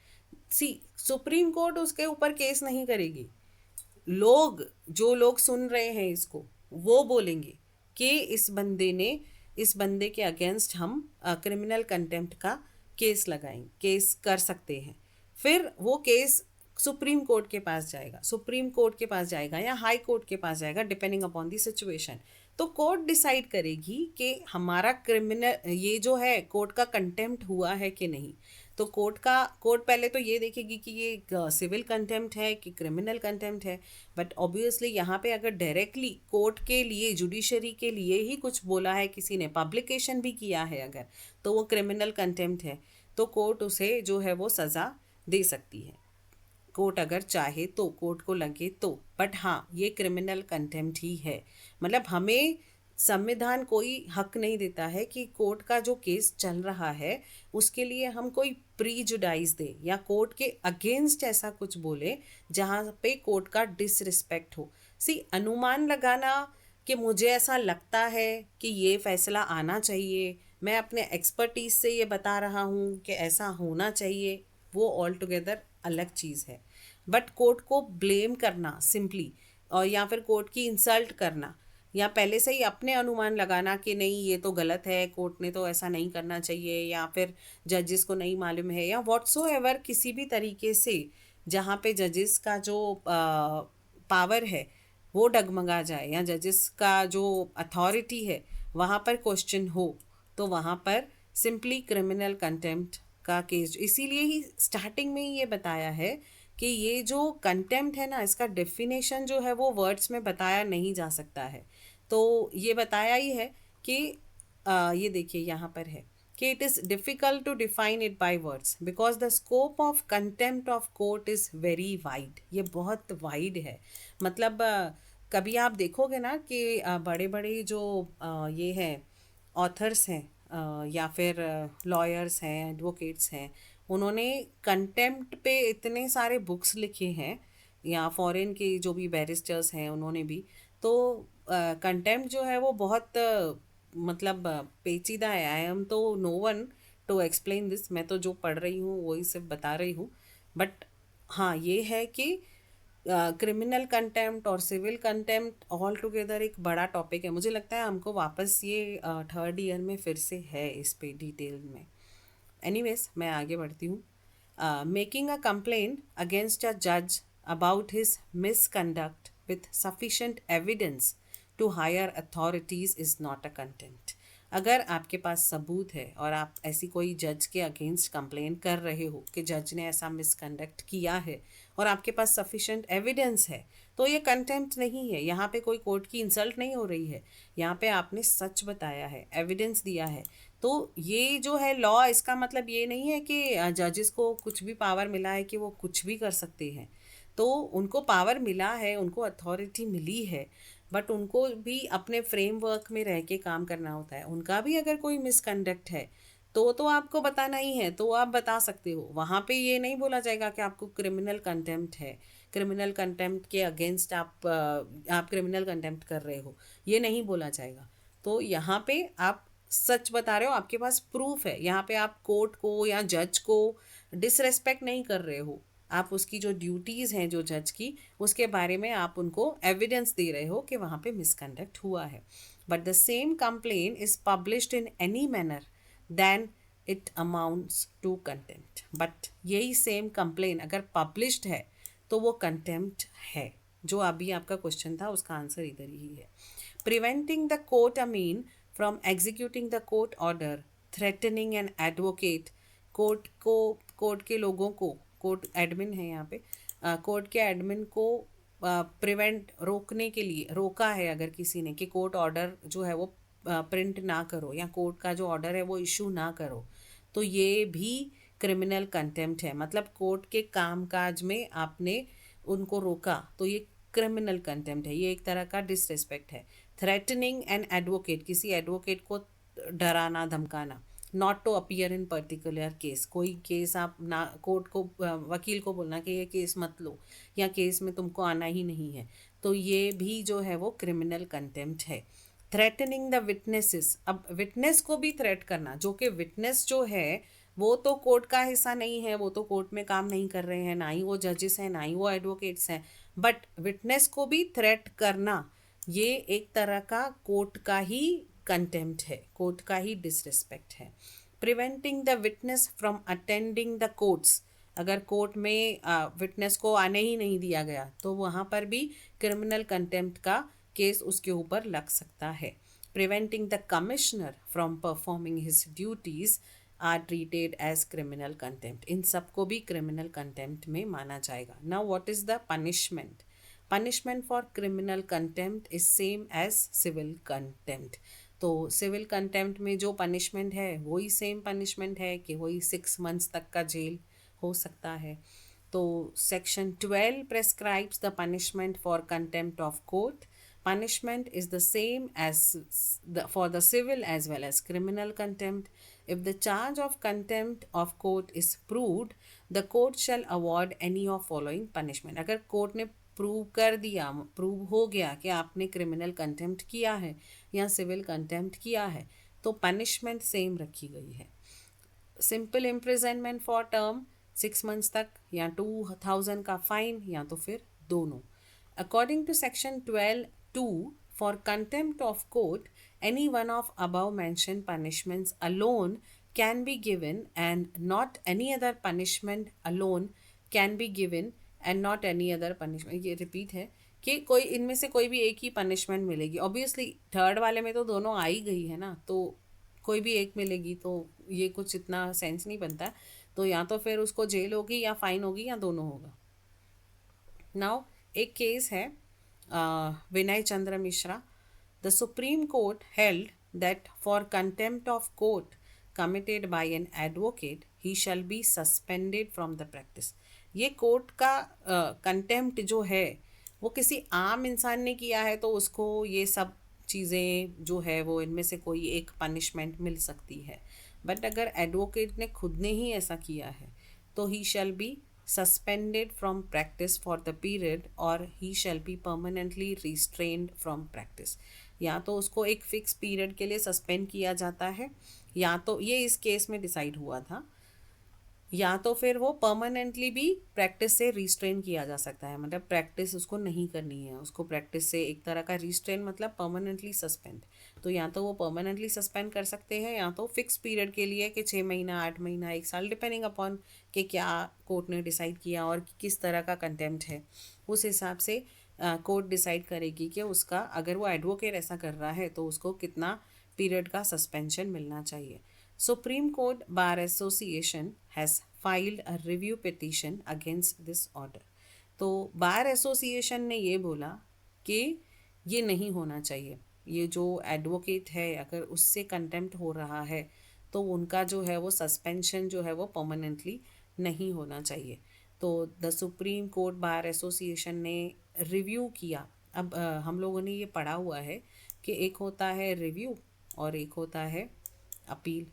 सी, सुप्रीम कोर्ट उसके ऊपर केस नहीं करेगी, लोग, जो लोग सुन रहे हैं इसको, वो बोलेंगे कि इस बंदे के अगेंस्ट हम क्रिमिनल कंटेम्प्ट का केस लगाएंगे, केस कर सकते हैं। फिर वो केस सुप्रीम कोर्ट के पास जाएगा, सुप्रीम कोर्ट के पास जाएगा या हाई कोर्ट के पास जाएगा, डिपेंडिंग अपॉन दी सिचुएशन। तो कोर्ट डिसाइड करेगी कि हमारा क्रिमिनल ये जो है कोर्ट का कंटेम्प्ट हुआ है कि नहीं। तो कोर्ट पहले तो ये देखेगी कि ये सिविल कंटेम्प्ट है कि क्रिमिनल कंटेम्प्ट है। बट ऑब्वियसली यहाँ पे अगर डायरेक्टली कोर्ट के लिए, जुडिशरी के लिए ही कुछ बोला है किसी ने, पब्लिकेशन भी किया है अगर, तो वो क्रिमिनल कंटेम्प्ट है। तो कोर्ट उसे जो है वो सज़ा दे सकती है, कोर्ट अगर चाहे तो, कोर्ट को लगे तो। बट हाँ, ये क्रिमिनल कंटेम्प्ट ही है। मतलब हमें संविधान कोई हक नहीं देता है कि कोर्ट का जो केस चल रहा है उसके लिए हम कोई प्रीजुडाइज दे या कोर्ट के अगेंस्ट ऐसा कुछ बोले जहाँ पे कोर्ट का डिसरिस्पेक्ट हो। सी, अनुमान लगाना कि मुझे ऐसा लगता है कि ये फैसला आना चाहिए, मैं अपने एक्सपर्टीज से ये बता रहा हूँ कि ऐसा होना चाहिए, वो ऑल टुगेदर अलग चीज़ है। बट कोर्ट को ब्लेम करना सिंपली, और या फिर कोर्ट की इंसल्ट करना, या पहले से ही अपने अनुमान लगाना कि नहीं ये तो गलत है, कोर्ट ने तो ऐसा नहीं करना चाहिए, या फिर जजेस को नहीं मालूम है, या व्हाट्सोएवर किसी भी तरीके से जहाँ पे जजेस का जो पावर है वो डगमगा जाए, या जजेस का जो अथॉरिटी है वहाँ पर क्वेश्चन हो, तो वहाँ पर सिंपली क्रिमिनल कंटेम्प्ट का केस। इसीलिए ही स्टार्टिंग में ही ये बताया है कि ये जो कंटेम्प्ट है ना, इसका डेफिनेशन जो है वो वर्ड्स में बताया नहीं जा सकता है। तो ये बताया ही है कि ये देखिए यहाँ पर है कि it is difficult to define it by words because the scope of contempt of court is very wide. ये बहुत वाइड है। मतलब कभी आप देखोगे ना कि बड़े बड़े जो ये हैं ऑथर्स हैं, या फिर लॉयर्स हैं, एडवोकेट्स हैं, उन्होंने कंटेम्प्ट पे इतने सारे बुक्स लिखे हैं, या फॉरेन के जो भी बैरिस्टर्स हैं उन्होंने भी। तो कंटेम्प्ट जो है वो बहुत मतलब पेचीदा है। I am to no one to explain this, मैं तो जो पढ़ रही हूँ वही सिर्फ बता रही हूँ। बट हाँ, ये है कि क्रिमिनल कंटेम्प्ट और सिविल कंटेम्प्ट ऑल टुगेदर एक बड़ा टॉपिक है। मुझे लगता है हमको वापस ये थर्ड ईयर में फिर से है इस पे डिटेल में। एनीवेज, मैं आगे बढ़ती हूँ। Making a complaint against a जज about his misconduct with sufficient evidence to higher authorities is not a contempt. अगर आपके पास सबूत है और आप ऐसी कोई जज के अगेंस्ट कंप्लेन कर रहे हो कि जज ने ऐसा मिसकंडक्ट किया है और आपके पास सफिशेंट एविडेंस है, तो ये कंटेम्प्ट नहीं है। यहाँ पे कोई कोर्ट की इंसल्ट नहीं हो रही है, यहाँ पे आपने सच बताया है, एविडेंस दिया है। तो ये जो है लॉ, इसका मतलब ये नहीं है कि जजेस को कुछ भी पावर मिला है कि वो कुछ भी कर सकते हैं। तो उनको पावर मिला है, उनको अथॉरिटी मिली है, बट उनको भी अपने फ्रेमवर्क में रह के काम करना होता है। उनका भी अगर कोई मिसकंडक्ट है तो आपको बताना ही है, तो आप बता सकते हो। वहाँ पे ये नहीं बोला जाएगा कि आपको क्रिमिनल कंटेम्प्ट है, क्रिमिनल कंटेम्प्ट के अगेंस्ट आप क्रिमिनल कंटेम्प्ट कर रहे हो, ये नहीं बोला जाएगा। तो यहाँ पे आप सच बता रहे हो, आपके पास प्रूफ है। यहाँ पे आप कोर्ट को या जज को डिसरेस्पेक्ट नहीं कर रहे हो, आप उसकी जो ड्यूटीज़ हैं जो जज की, उसके बारे में आप उनको एविडेंस दे रहे हो कि वहाँ पे मिसकंडक्ट हुआ है। But the same complaint is published in any manner then it amounts to contempt. But यही सेम कंप्लेन अगर पब्लिश्ड है तो वो कंटेम्प्ट है। जो अभी आपका क्वेश्चन था उसका आंसर इधर ही है। Preventing the court amin from executing the court order, threatening an advocate, court के लोगों को, कोर्ट एडमिन है यहाँ पे, कोर्ट के एडमिन को प्रिवेंट, रोकने के लिए रोका है अगर किसी ने कि कोर्ट ऑर्डर जो है वो प्रिंट ना करो या कोर्ट का जो ऑर्डर है वो इशू ना करो, तो ये भी क्रिमिनल कंटेम्प्ट है। मतलब कोर्ट के कामकाज में आपने उनको रोका, तो ये क्रिमिनल कंटेम्प्ट है, ये एक तरह का डिसरिस्पेक्ट है। थ्रेटनिंग एन एडवोकेट, किसी एडवोकेट को डराना धमकाना। Not to appear in particular case, कोई केस आप ना कोर्ट को, वकील को बोलना कि ये केस मत लो या केस में तुमको आना ही नहीं है, तो ये भी जो है वो क्रिमिनल कंटेम्प्ट है। थ्रेटनिंग द विटनेसेस, अब विटनेस को भी थ्रेट करना, जो कि विटनेस जो है वो तो कोर्ट का हिस्सा नहीं है, वो तो कोर्ट में काम नहीं कर रहे हैं, ना ही वो जजेस हैं, ना ही वो एडवोकेट्स हैं, बट विटनेस को भी थ्रेट करना, ये एक तरह का कोर्ट का ही कंटेम्प्ट है, कोर्ट का ही डिसरिस्पेक्ट है। Preventing the witness from attending the courts, अगर कोर्ट में विटनेस को आने ही नहीं दिया गया तो वहाँ पर भी क्रिमिनल कंटेम्प्ट का केस उसके ऊपर लग सकता है। Preventing the commissioner from performing his duties are treated as criminal contempt, इन सबको भी क्रिमिनल कंटेम्प्ट में माना जाएगा। Now what is the punishment? Punishment for criminal contempt is same as civil contempt. तो सिविल कंटेम्प्ट में जो पनिशमेंट है वही सेम पनिशमेंट है कि वही 6 मंथ्स तक का जेल हो सकता है। तो section 12 prescribes the punishment for contempt of court. Punishment is the same as for the civil as well as criminal contempt. If the charge of contempt of court is proved, the court shall award any of following punishment. अगर court ने prove कर दिया, prove हो गया कि आपने criminal contempt किया है या सिविल कंटेम्प्ट किया है, तो पनिशमेंट सेम रखी गई है। Simple imprisonment for term 6 months तक, या 2000 का फाइन, या तो फिर दोनों। According to section 12(2), for contempt of court, any one of above mentioned punishments alone can be given and not any other punishment alone can be given and not any other punishment। ये repeat है कि कोई इनमें से कोई भी एक ही punishment मिलेगी। ऑब्वियसली थर्ड वाले में तो दोनों आ ही गई है ना, तो कोई भी एक मिलेगी, तो ये कुछ इतना सेंस नहीं बनता। तो या तो फिर उसको जेल होगी या फाइन होगी या दोनों होगा। नाउ एक केस है Vinay Chandra Mishra. The supreme court held that for contempt of court committed by an advocate he shall be suspended from the practice. ये कोर्ट का कंटेम्प्ट जो है वो किसी आम इंसान ने किया है तो उसको ये सब चीज़ें जो है वो इनमें से कोई एक पनिशमेंट मिल सकती है। बट अगर एडवोकेट ने खुद ने ही ऐसा किया है तो he shall be suspended from practice for the period or he shall be permanently restrained from practice। या तो उसको एक फिक्स पीरियड के लिए सस्पेंड किया जाता है, या तो ये इस केस में डिसाइड हुआ था, या तो फिर वो परमानेंटली भी प्रैक्टिस से रिस्ट्रेन किया जा सकता है। मतलब प्रैक्टिस उसको नहीं करनी है, उसको प्रैक्टिस से एक तरह का रिस्ट्रेन मतलब परमानेंटली सस्पेंड। तो या तो वो परमानेंटली सस्पेंड कर सकते हैं या तो फिक्स पीरियड के लिए कि 6 महीना, 8 महीना, 1 साल, डिपेंडिंग अपॉन कि क्या कोर्ट ने डिसाइड किया और किस तरह का कंटेम्प्ट है। उस हिसाब से कोर्ट डिसाइड करेगी कि उसका, अगर वो एडवोकेट ऐसा कर रहा है तो उसको कितना पीरियड का सस्पेंशन मिलना चाहिए. Supreme court bar Association has filed a review petition against this order. तो बार एसोसिएशन ने ये बोला कि ये नहीं होना चाहिए. ये जो एडवोकेट है अगर उससे कंटेम्प्ट हो रहा है तो उनका जो है वो सस्पेंशन जो है वो परमानेंटली नहीं होना चाहिए. तो the supreme court bar association ने रिव्यू किया. अब हम लोगों ने ये पढ़ा हुआ है कि एक होता है रिव्यू और एक होता है अपील.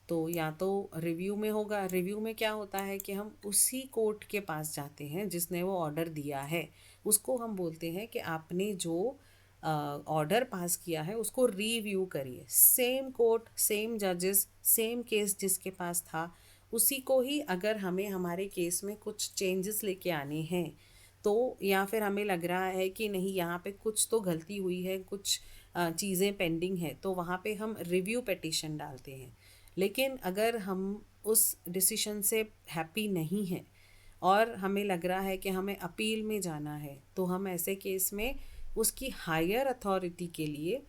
तो या तो रिव्यू में होगा. रिव्यू में क्या होता है कि हम उसी कोर्ट के पास जाते हैं जिसने वो ऑर्डर दिया है. उसको हम बोलते हैं कि आपने जो ऑर्डर पास किया है उसको रिव्यू करिए. सेम कोर्ट, सेम जजेस, सेम केस जिसके पास था उसी को ही अगर हमें हमारे केस में कुछ चेंजेस लेके आने हैं तो, या फिर हमें लग रहा है कि नहीं यहाँ पे कुछ तो गलती हुई है, कुछ चीज़ें पेंडिंग है, तो वहाँ पे हम रिव्यू पिटीशन डालते हैं. लेकिन अगर हम उस डिसीशन से हैप्पी नहीं हैं और हमें लग रहा है कि हमें अपील में जाना है तो हम ऐसे केस में उसकी हायर अथॉरिटी के लिए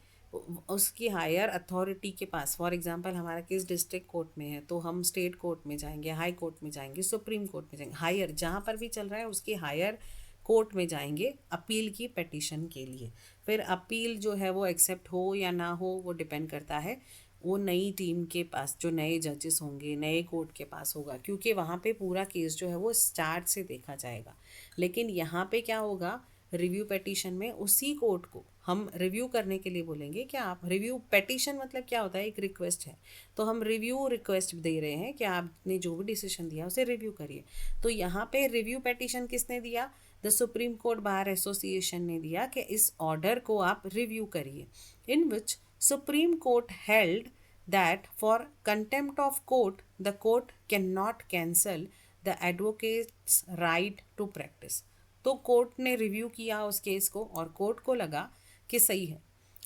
उसकी हायर अथॉरिटी के पास, फॉर एग्जांपल हमारा केस डिस्ट्रिक्ट कोर्ट में है तो हम स्टेट कोर्ट में जाएंगे, हाई कोर्ट में जाएंगे, सुप्रीम कोर्ट में जाएंगे, हायर जहाँ पर भी चल रहा है उसकी हायर कोर्ट में जाएंगे अपील की पिटीशन के लिए. फिर अपील जो है वो एक्सेप्ट हो या ना हो वो डिपेंड करता है वो नई टीम के पास, जो नए जजेस होंगे, नए कोर्ट के पास होगा, क्योंकि वहाँ पे पूरा केस जो है वो स्टार्ट से देखा जाएगा. लेकिन यहाँ पे क्या होगा, रिव्यू पिटीशन में उसी कोर्ट को हम रिव्यू करने के लिए बोलेंगे कि आप रिव्यू पिटीशन मतलब क्या होता है, एक रिक्वेस्ट है. तो हम रिव्यू रिक्वेस्ट दे रहे हैं कि आपने जो भी डिसीजन दिया उसे रिव्यू करिए. तो यहाँ पे रिव्यू पिटीशन किसने दिया, the supreme court bar association ने दिया कि इस ऑर्डर को आप रिव्यू करिए. In which supreme court held that for contempt of court the court cannot cancel the advocate's right to practice. तो कोर्ट ने रिव्यू किया उस केस को और कोर्ट को लगा कि सही है.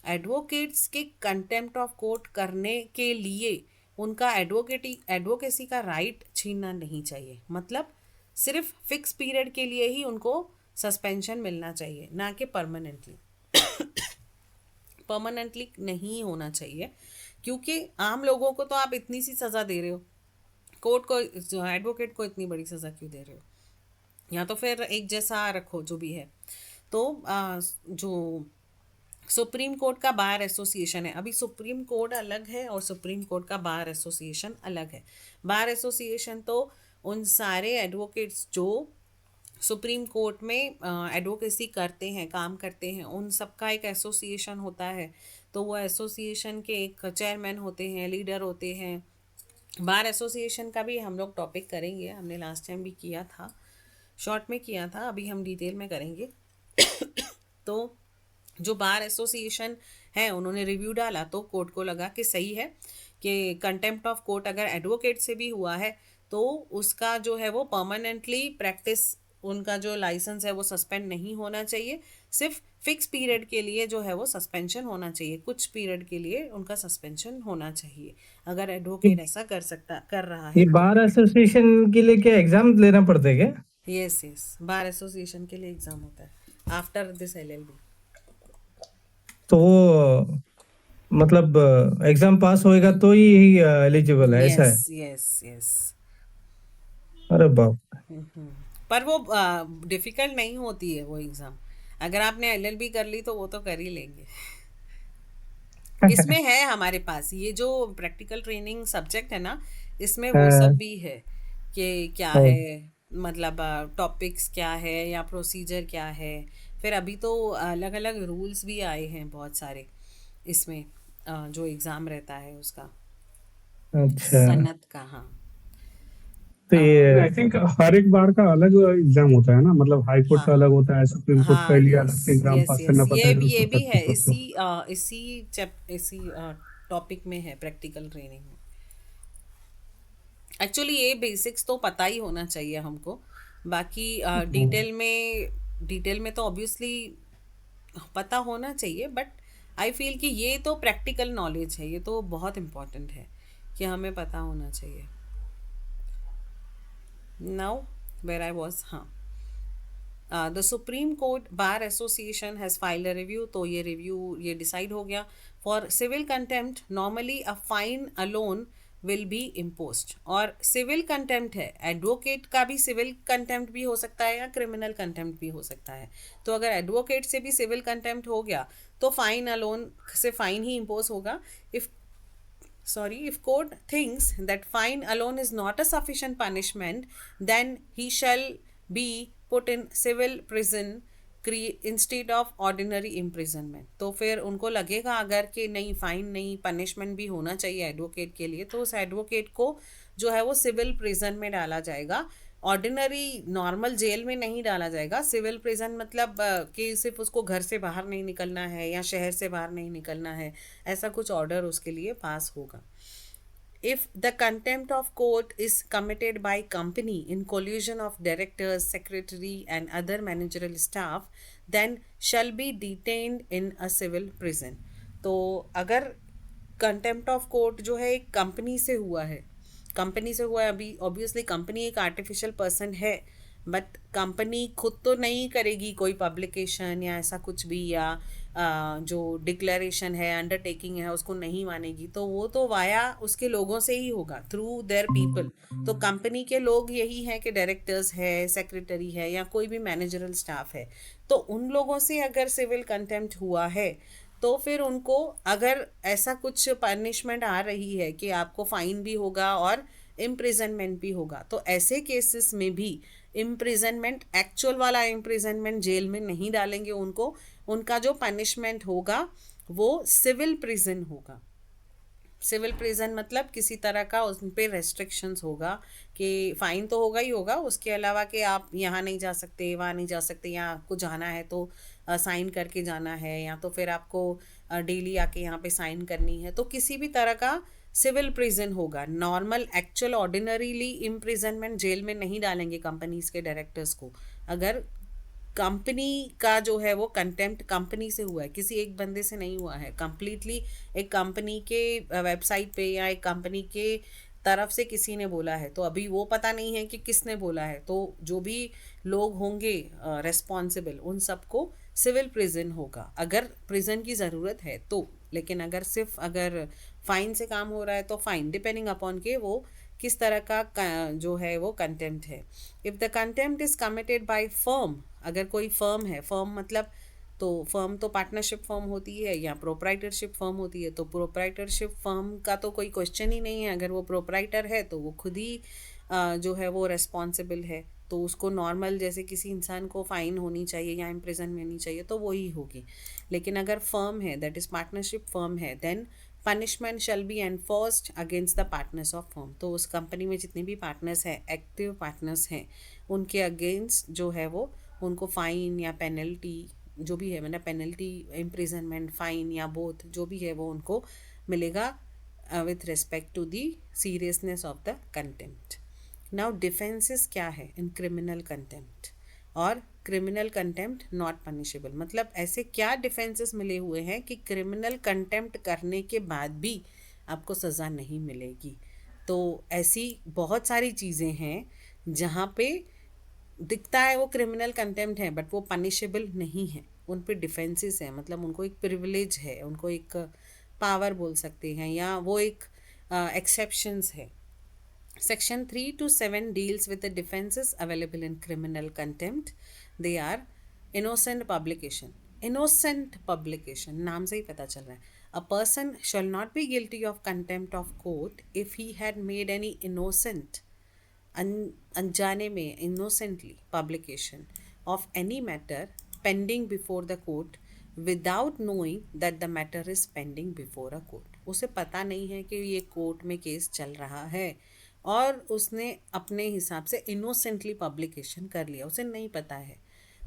एडवोकेट्स के कंटेम्प्ट ऑफ कोर्ट करने के लिए उनका एडवोकेसी का राइट छीनना नहीं चाहिए. मतलब सिर्फ फिक्स पीरियड के लिए ही उनको सस्पेंशन मिलना चाहिए, ना कि परमानेंटली नहीं होना चाहिए. क्योंकि आम लोगों को तो आप इतनी सी सज़ा दे रहे हो, कोर्ट को, जो एडवोकेट को इतनी बड़ी सज़ा क्यों दे रहे हो. या तो फिर एक जैसा रखो जो भी है. तो जो सुप्रीम कोर्ट का बार एसोसिएशन है, अभी सुप्रीम कोर्ट अलग है और सुप्रीम कोर्ट का बार एसोसिएशन अलग है. बार एसोसिएशन तो उन सारे एडवोकेट्स जो सुप्रीम कोर्ट में एडवोकेसी करते हैं, काम करते हैं, उन सबका एक एसोसिएशन होता है. तो वो एसोसिएशन के एक चेयरमैन होते हैं, लीडर होते हैं. बार एसोसिएशन का भी हम लोग टॉपिक करेंगे, हमने लास्ट टाइम भी किया था, शॉर्ट में किया था, अभी हम डिटेल में करेंगे. तो जो बार एसोसिएशन है उन्होंने रिव्यू डाला तो कोर्ट को लगा कि सही है कि कंटेम्प्ट ऑफ कोर्ट अगर एडवोकेट से भी हुआ है तो उसका जो है वो परमानेंटली प्रैक्टिस, उनका जो लाइसेंस है वो सस्पेंड नहीं होना चाहिए. सिर्फ फिक्स पीरियड के लिए जो है वो सस्पेंशन होना चाहिए, कुछ पीरियड के लिए उनका सस्पेंशन होना चाहिए अगर एडवोकेट ऐसा कर रहा है.
ये बार एसोसिएशन के लिए क्या एग्जाम लेना पड़ता है क्या?
यस यस, बार एसोसिएशन के लिए एग्जाम होता है आफ्टर दिस एलएलबी.
तो वो मतलब एग्जाम पास होएगा तो ही एलिजिबल है, ऐसा है?
Yes yes yes.
अरे बाप.
पर वो डिफ़िकल्ट नहीं होती है वो एग्ज़ाम. अगर आपने एलएलबी कर ली तो वो तो कर ही लेंगे. इसमें है हमारे पास ये जो प्रैक्टिकल ट्रेनिंग सब्जेक्ट है ना, इसमें वो सब भी है कि क्या है, मतलब टॉपिक्स क्या है या प्रोसीजर क्या है. फिर अभी तो अलग अलग रूल्स भी आए हैं बहुत सारे इसमें, जो एग्ज़ाम रहता है उसका,
अच्छा.
सनत का. हाँ,
तो ये आई थिंक हर एक बार का अलग एग्जाम होता है ना, मतलब हाई कोर्ट का अलग होता है, सुप्रीम कोर्ट का
हाँ,
लिए
यस
अलग से एग्जाम
यस
पास
यस,
करना पड़ता है
ये
उसको
भी है,
प्रैक्टिस करते हो.
इसी टॉपिक में है प्रैक्टिकल ट्रेनिंग में. एक्चुअली ये बेसिक्स तो पता ही होना चाहिए हमको. बाकी डिटेल में तो ऑब्वियसली पता होना चाहिए, बट आई फील कि ये तो प्रैक्टिकल नॉलेज है, ये तो बहुत इम्पोर्टेंट है कि हमें पता होना चाहिए. नाउ वेयर आई वाज, हाँ, the supreme court bar Association has filed a review, तो ये रिव्यू ये डिसाइड हो गया। For civil contempt normally a fine alone will be imposed. और सिविल कंटेम्प्ट है, एडवोकेट का भी सिविल कंटेम्प्ट भी हो सकता है या क्रिमिनल कंटेम्प्ट भी हो सकता है। तो अगर एडवोकेट से भी सिविल कंटेम्प्ट हो गया तो फाइन अलोन से फाइन ही इम्पोज होगा। If if court thinks that fine alone is not a sufficient punishment, then he shall be put in civil prison instead of ordinary imprisonment. तो फिर उनको लगेगा अगर कि नहीं फाइन नहीं, पनिशमेंट भी होना चाहिए एडवोकेट के लिए, तो उस एडवोकेट को जो है वो सिविल प्रिजन में डाला जाएगा। ऑर्डिनरी नॉर्मल जेल में नहीं डाला जाएगा। सिविल प्रिजन मतलब कि सिर्फ उसको घर से बाहर नहीं निकलना है या शहर से बाहर नहीं निकलना है, ऐसा कुछ ऑर्डर उसके लिए पास होगा। If the contempt of court is committed by company in collusion of directors, secretary and other managerial staff, then shall be detained in a civil prison। तो अगर कंटेम्प्ट ऑफ कोर्ट जो है एक कंपनी से हुआ है, कंपनी से हुआ है, अभी ऑब्वियसली कंपनी एक आर्टिफिशियल पर्सन है, बट कंपनी खुद तो नहीं करेगी कोई पब्लिकेशन या ऐसा कुछ भी, या जो डिक्लेरेशन है, अंडरटेकिंग है, उसको नहीं मानेगी, तो वो तो वाया उसके लोगों से ही होगा, थ्रू देयर पीपल। तो कंपनी के लोग यही हैं कि डायरेक्टर्स है, सेक्रेटरी है या कोई भी मैनेजरल स्टाफ है, तो उन लोगों से अगर सिविल कंटेम्प्ट हुआ है तो फिर उनको अगर ऐसा कुछ पनिशमेंट आ रही है कि आपको फाइन भी होगा और इम्प्रिजनमेंट भी होगा, तो ऐसे केसेस में भी इम्प्रिजनमेंट, एक्चुअल वाला इम्प्रिजनमेंट जेल में नहीं डालेंगे उनको, उनका जो पनिशमेंट होगा वो सिविल प्रिजन होगा। सिविल प्रिजन मतलब किसी तरह का उन पर रेस्ट्रिक्शंस होगा कि फ़ाइन तो होगा ही होगा, उसके अलावा कि आप यहाँ नहीं जा सकते, वहाँ नहीं जा सकते, या आपको जाना है तो साइन करके जाना है, या तो फिर आपको डेली आके यहाँ पे साइन करनी है, तो किसी भी तरह का सिविल प्रिजन होगा। Normal actual ordinarily imprisonment jail में नहीं डालेंगे कंपनीज के डायरेक्टर्स को। अगर कंपनी का जो है वो कंटेम्प्ट कंपनी से हुआ है, किसी एक बंदे से नहीं हुआ है, कंप्लीटली एक कंपनी के वेबसाइट पे या एक कंपनी के तरफ से किसी ने बोला है, तो अभी वो पता नहीं है कि किसने बोला है, तो जो भी लोग होंगे रेस्पॉन्सिबल उन सबको सिविल प्रिजन होगा अगर प्रिजन की ज़रूरत है तो। लेकिन अगर सिर्फ अगर फाइन से काम हो रहा है तो फाइन, डिपेंडिंग अपॉन के वो किस तरह का जो है वो कंटेम्प्ट है। If the contempt is committed by firm, अगर कोई फर्म है, फर्म मतलब तो फर्म तो पार्टनरशिप फर्म होती है या प्रोप्राइटरशिप फर्म होती है, तो प्रोप्राइटरशिप फर्म का तो कोई क्वेश्चन ही नहीं है। अगर वो प्रोप्राइटर है तो वो खुद ही जो है वो रेस्पॉन्सिबल है, तो उसको नॉर्मल जैसे किसी इंसान को फ़ाइन होनी चाहिए या इम्प्रिजन में होनी चाहिए तो वही होगी। लेकिन अगर फर्म है, दैट इज़ पार्टनरशिप फर्म है, then punishment shall be enforced against the partners of firm. तो उस कंपनी में जितने भी पार्टनर्स हैं, एक्टिव पार्टनर्स हैं, उनके अगेंस्ट जो है वो उनको फ़ाइन या पेनल्टी जो भी है, मतलब पेनल्टी, इम्प्रिजनमेंट, फ़ाइन या बोथ जो भी है वो उनको मिलेगा with respect to the seriousness of the contempt. Now defences क्या है इन क्रिमिनल कंटेम्प्ट और क्रिमिनल कंटेम्प्ट नॉट पनिशेबल, मतलब ऐसे क्या डिफेंसेस मिले हुए हैं कि क्रिमिनल कंटेम्प्ट करने के बाद भी आपको सज़ा नहीं मिलेगी। तो ऐसी बहुत सारी चीज़ें हैं जहाँ पे दिखता है वो क्रिमिनल कंटेम्प्ट है बट वो पनिशेबल नहीं है, उन पे डिफेंसेस है, मतलब उनको एक प्रिविलेज है, उनको एक पावर बोल सकते हैं, या वो एक एक्सेप्शंस है। Section 3 to 7 deals with the defenses available in criminal contempt. They are innocent publication. Innocent publication, नाम से ही पता चल रहा है। A person shall not be guilty of contempt of court if he had made any innocent, अनजाने में, innocently publication of any matter pending before the court without knowing that the matter is pending before a court। उसे पता नहीं है कि ये court में case चल रहा है और उसने अपने हिसाब से इनोसेंटली पब्लिकेशन कर लिया, उसे नहीं पता है,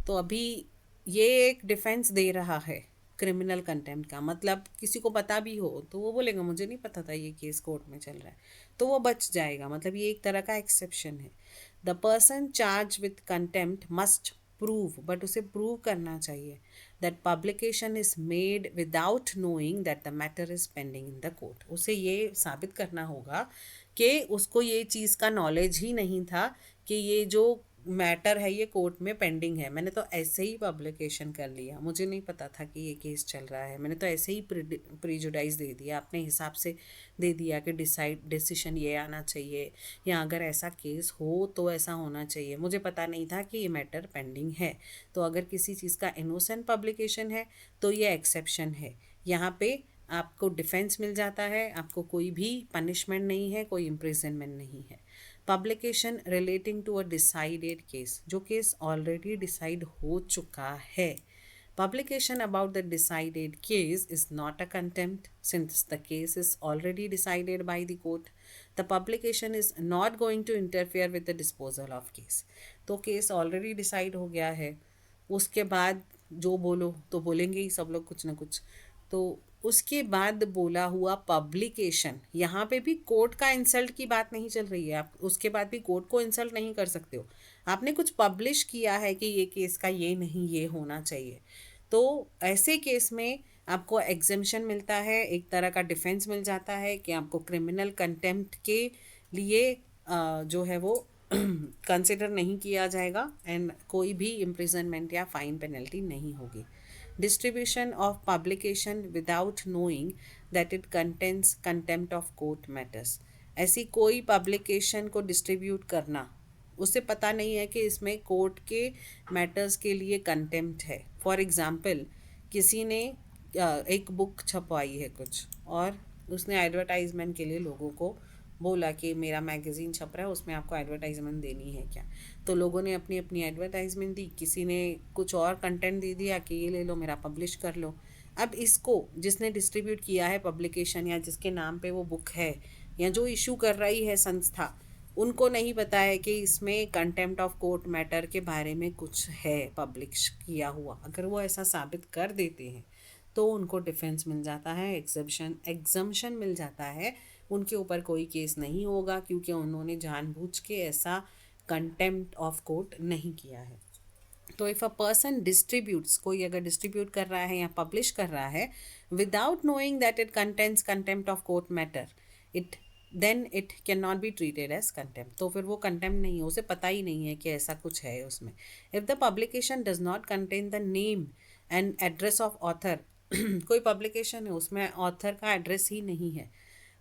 तो अभी ये एक डिफेंस दे रहा है क्रिमिनल कंटेम्प्ट का। मतलब किसी को पता भी हो तो वो बोलेगा मुझे नहीं पता था ये केस कोर्ट में चल रहा है, तो वो बच जाएगा, मतलब ये एक तरह का एक्सेप्शन है। The person charge with contempt must prove, but उसे प्रूव करना चाहिए that publication is made without knowing that the matter is pending in the court. उसे ये साबित करना होगा कि उसको ये चीज़ का नॉलेज ही नहीं था कि ये जो मैटर है ये कोर्ट में पेंडिंग है, मैंने तो ऐसे ही पब्लिकेशन कर लिया, मुझे नहीं पता था कि ये केस चल रहा है, मैंने तो ऐसे ही प्रीजुडाइज दे दिया, अपने हिसाब से दे दिया कि डिसीशन ये आना चाहिए, या अगर ऐसा केस हो तो ऐसा होना चाहिए। मुझे पता नहीं था कि ये मैटर पेंडिंग है। तो अगर किसी चीज़ का इनोसेंट पब्लिकेशन है तो ये एक्सेप्शन है। यहाँ पे आपको डिफेंस मिल जाता है, आपको कोई भी पनिशमेंट नहीं है, कोई इम्प्रिजनमेंट नहीं है। Publication relating to a decided case, जो केस ऑलरेडी डिसाइड हो चुका है। Publication about the decided case is not a contempt since the case is already decided by the court. The publication is not going to interfere with the disposal of case. तो case already decide हो गया है, उसके बाद जो बोलो तो बोलेंगे ही सब लोग कुछ ना कुछ। तो उसके बाद बोला हुआ पब्लिकेशन, यहाँ पे भी कोर्ट का इंसल्ट की बात नहीं चल रही है। आप उसके बाद भी कोर्ट को इंसल्ट नहीं कर सकते हो। आपने कुछ पब्लिश किया है कि ये केस का ये नहीं, ये होना चाहिए, तो ऐसे केस में आपको एग्जेम्पशन मिलता है, एक तरह का डिफेंस मिल जाता है कि आपको क्रिमिनल कंटेम्प्ट के लिए जो है वो कंसिडर नहीं किया जाएगा एंड कोई भी इम्प्रिजनमेंट या फाइन पेनल्टी नहीं होगी। Distribution of publication without knowing that it contents contempt of court matters, ऐसी कोई पब्लिकेशन को डिस्ट्रीब्यूट करना, उसे पता नहीं है कि इसमें कोर्ट के मैटर्स के लिए कंटेम्प्ट है। फॉर एग्ज़ाम्पल, किसी ने एक बुक छपवाई है कुछ, और उसने एडवर्टाइजमेंट के लिए लोगों को बोला कि मेरा मैगज़ीन छप रहा है, उसमें आपको एडवर्टाइजमेंट देनी है क्या। तो लोगों ने अपनी अपनी एडवर्टाइजमेंट दी, किसी ने कुछ और कंटेंट दे दिया कि ये ले लो, मेरा पब्लिश कर लो। अब इसको जिसने डिस्ट्रीब्यूट किया है पब्लिकेशन, या जिसके नाम पे वो बुक है, या जो इशू कर रही है संस्था, उनको नहीं पता है कि इसमें कंटेम्प्ट ऑफ कोर्ट मैटर के बारे में कुछ है पब्लिश किया हुआ। अगर वो ऐसा साबित कर देते हैं तो उनको डिफेंस मिल जाता है, एग्जम्पशन मिल जाता है, उनके ऊपर कोई केस नहीं होगा क्योंकि उन्होंने जानबूझ के ऐसा कंटेम्प्ट ऑफ कोर्ट नहीं किया है। तो इफ़ अ पर्सन डिस्ट्रीब्यूट्स, कोई अगर डिस्ट्रीब्यूट कर रहा है या पब्लिश कर रहा है without knowing that it contents contempt of court matter, it then it can not be treated as contempt. तो फिर वो कंटेम्प्ट नहीं है, उसे पता ही नहीं है कि ऐसा कुछ है उसमें। If the publication does not contain the name and address of author, कोई पब्लिकेशन है उसमें ऑथर का एड्रेस ही नहीं है,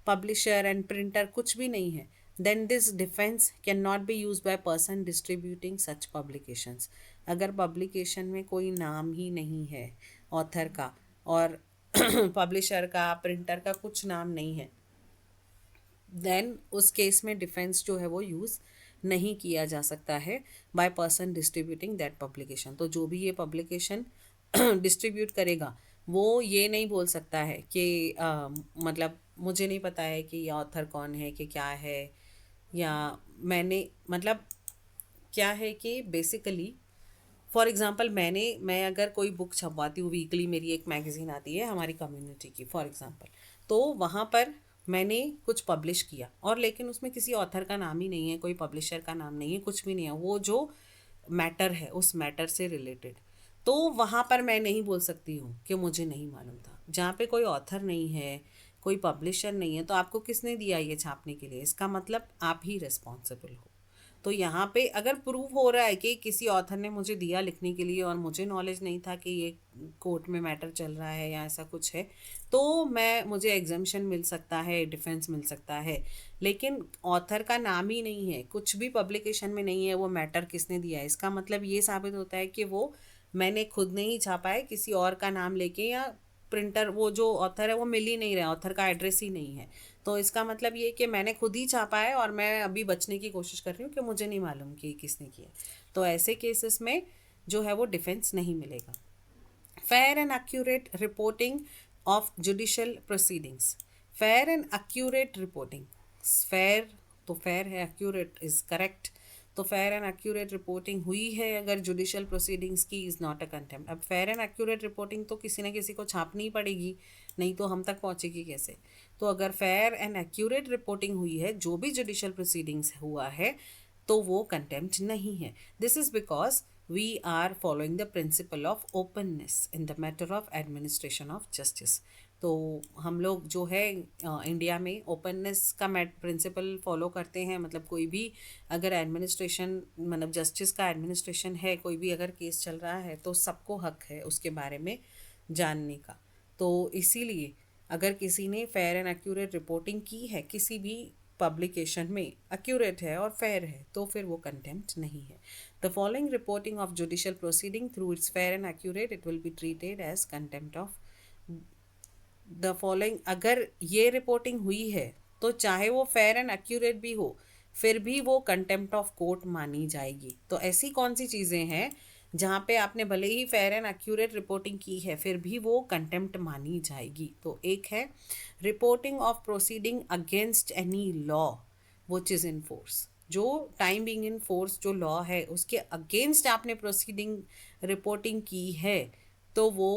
पब्लिशर एंड प्रिंटर कुछ भी नहीं है, then this defense cannot be used by person distributing such publications। अगर पब्लिकेशन में कोई नाम ही नहीं है ऑथर का, और पब्लिशर का, प्रिंटर का कुछ नाम नहीं है, देन उस केस में डिफेंस जो है वो यूज़ नहीं किया जा सकता है by person distributing that publication. तो जो भी ये पब्लिकेशन डिस्ट्रीब्यूट करेगा वो ये नहीं बोल सकता है कि मतलब मुझे नहीं पता है कि ये ऑथर कौन है, कि क्या है, या मैंने मतलब क्या है कि बेसिकली फॉर एग्ज़ाम्पल मैं अगर कोई बुक छपवाती हूँ, वीकली मेरी एक मैगज़ीन आती है हमारी कम्युनिटी की फॉर एग्ज़ाम्पल, तो वहाँ पर मैंने कुछ पब्लिश किया और लेकिन उसमें किसी ऑथर का नाम ही नहीं है, कोई पब्लिशर का नाम नहीं है, कुछ भी नहीं है, वो जो मैटर है उस मैटर से रिलेटेड, तो वहाँ पर मैं नहीं बोल सकती हूँ कि मुझे नहीं मालूम था। जहाँ पे कोई ऑथर नहीं है, कोई पब्लिशर नहीं है, तो आपको किसने दिया ये छापने के लिए, इसका मतलब आप ही रिस्पॉन्सिबल हो। तो यहाँ पे अगर प्रूव हो रहा है कि किसी ऑथर ने मुझे दिया लिखने के लिए और मुझे नॉलेज नहीं था कि ये कोर्ट में मैटर चल रहा है या ऐसा कुछ है, तो मुझे एग्जम्पशन मिल सकता है, डिफेंस मिल सकता है। लेकिन ऑथर का नाम ही नहीं है, कुछ भी पब्लिकेशन में नहीं है, वो मैटर किसने दिया है, इसका मतलब ये साबित होता है कि वो मैंने खुद ने ही छापा है, किसी और का नाम लेके, या प्रिंटर वो जो ऑथर है वो मिल ही नहीं रहा, ऑथर का एड्रेस ही नहीं है। तो इसका मतलब ये कि मैंने खुद ही छापा है और मैं अभी बचने की कोशिश कर रही हूँ कि मुझे नहीं मालूम कि किसने किया। तो ऐसे केसेस में जो है वो डिफेंस नहीं मिलेगा। Fair and accurate reporting of judicial proceedings, fair and accurate reporting, fair तो फेयर है, एक्यूरेट इज़ करेक्ट, तो फेयर एंड एक्यूरेट रिपोर्टिंग हुई है अगर जुडिशियल प्रोसीडिंग्स की, इज़ नॉट अ कंटेम्प्ट। अब फेयर एंड एक्यूरेट रिपोर्टिंग तो किसी न किसी को छापनी पड़ेगी, नहीं तो हम तक पहुंचेगी कैसे। तो अगर फेयर एंड एक्यूरेट रिपोर्टिंग हुई है जो भी जुडिशियल प्रोसीडिंग्स हुआ है, तो वो कंटेम्प्ट नहीं है। This is because we are following the principle of openness in the matter of administration of justice। तो हम लोग जो है इंडिया में ओपननेस का प्रिंसिपल फॉलो करते हैं। मतलब कोई भी अगर एडमिनिस्ट्रेशन, मतलब जस्टिस का एडमिनिस्ट्रेशन है, कोई भी अगर केस चल रहा है तो सबको हक है उसके बारे में जानने का। तो इसीलिए अगर किसी ने फेयर एंड एक्यूरेट रिपोर्टिंग की है किसी भी पब्लिकेशन में, एक्यूरेट है और फेयर है, तो फिर वो कंटेम्प्ट नहीं है। The following reporting of judicial proceeding through its fair and accurate, it will be treated as contempt of the following. अगर ये रिपोर्टिंग हुई है तो चाहे वो फेयर एंड एक्यूरेट भी हो, फिर भी वो कंटेम्प्ट ऑफ कोर्ट मानी जाएगी। तो ऐसी कौन सी चीज़ें हैं जहाँ पे आपने भले ही फेयर एंड एक्यूरेट रिपोर्टिंग की है फिर भी वो कंटेम्प्ट मानी जाएगी? तो एक है reporting of proceeding against any law which is in force. जो टाइम बीइंग इन फोर्स जो लॉ है उसके अगेंस्ट आपने प्रोसीडिंग रिपोर्टिंग की है तो वो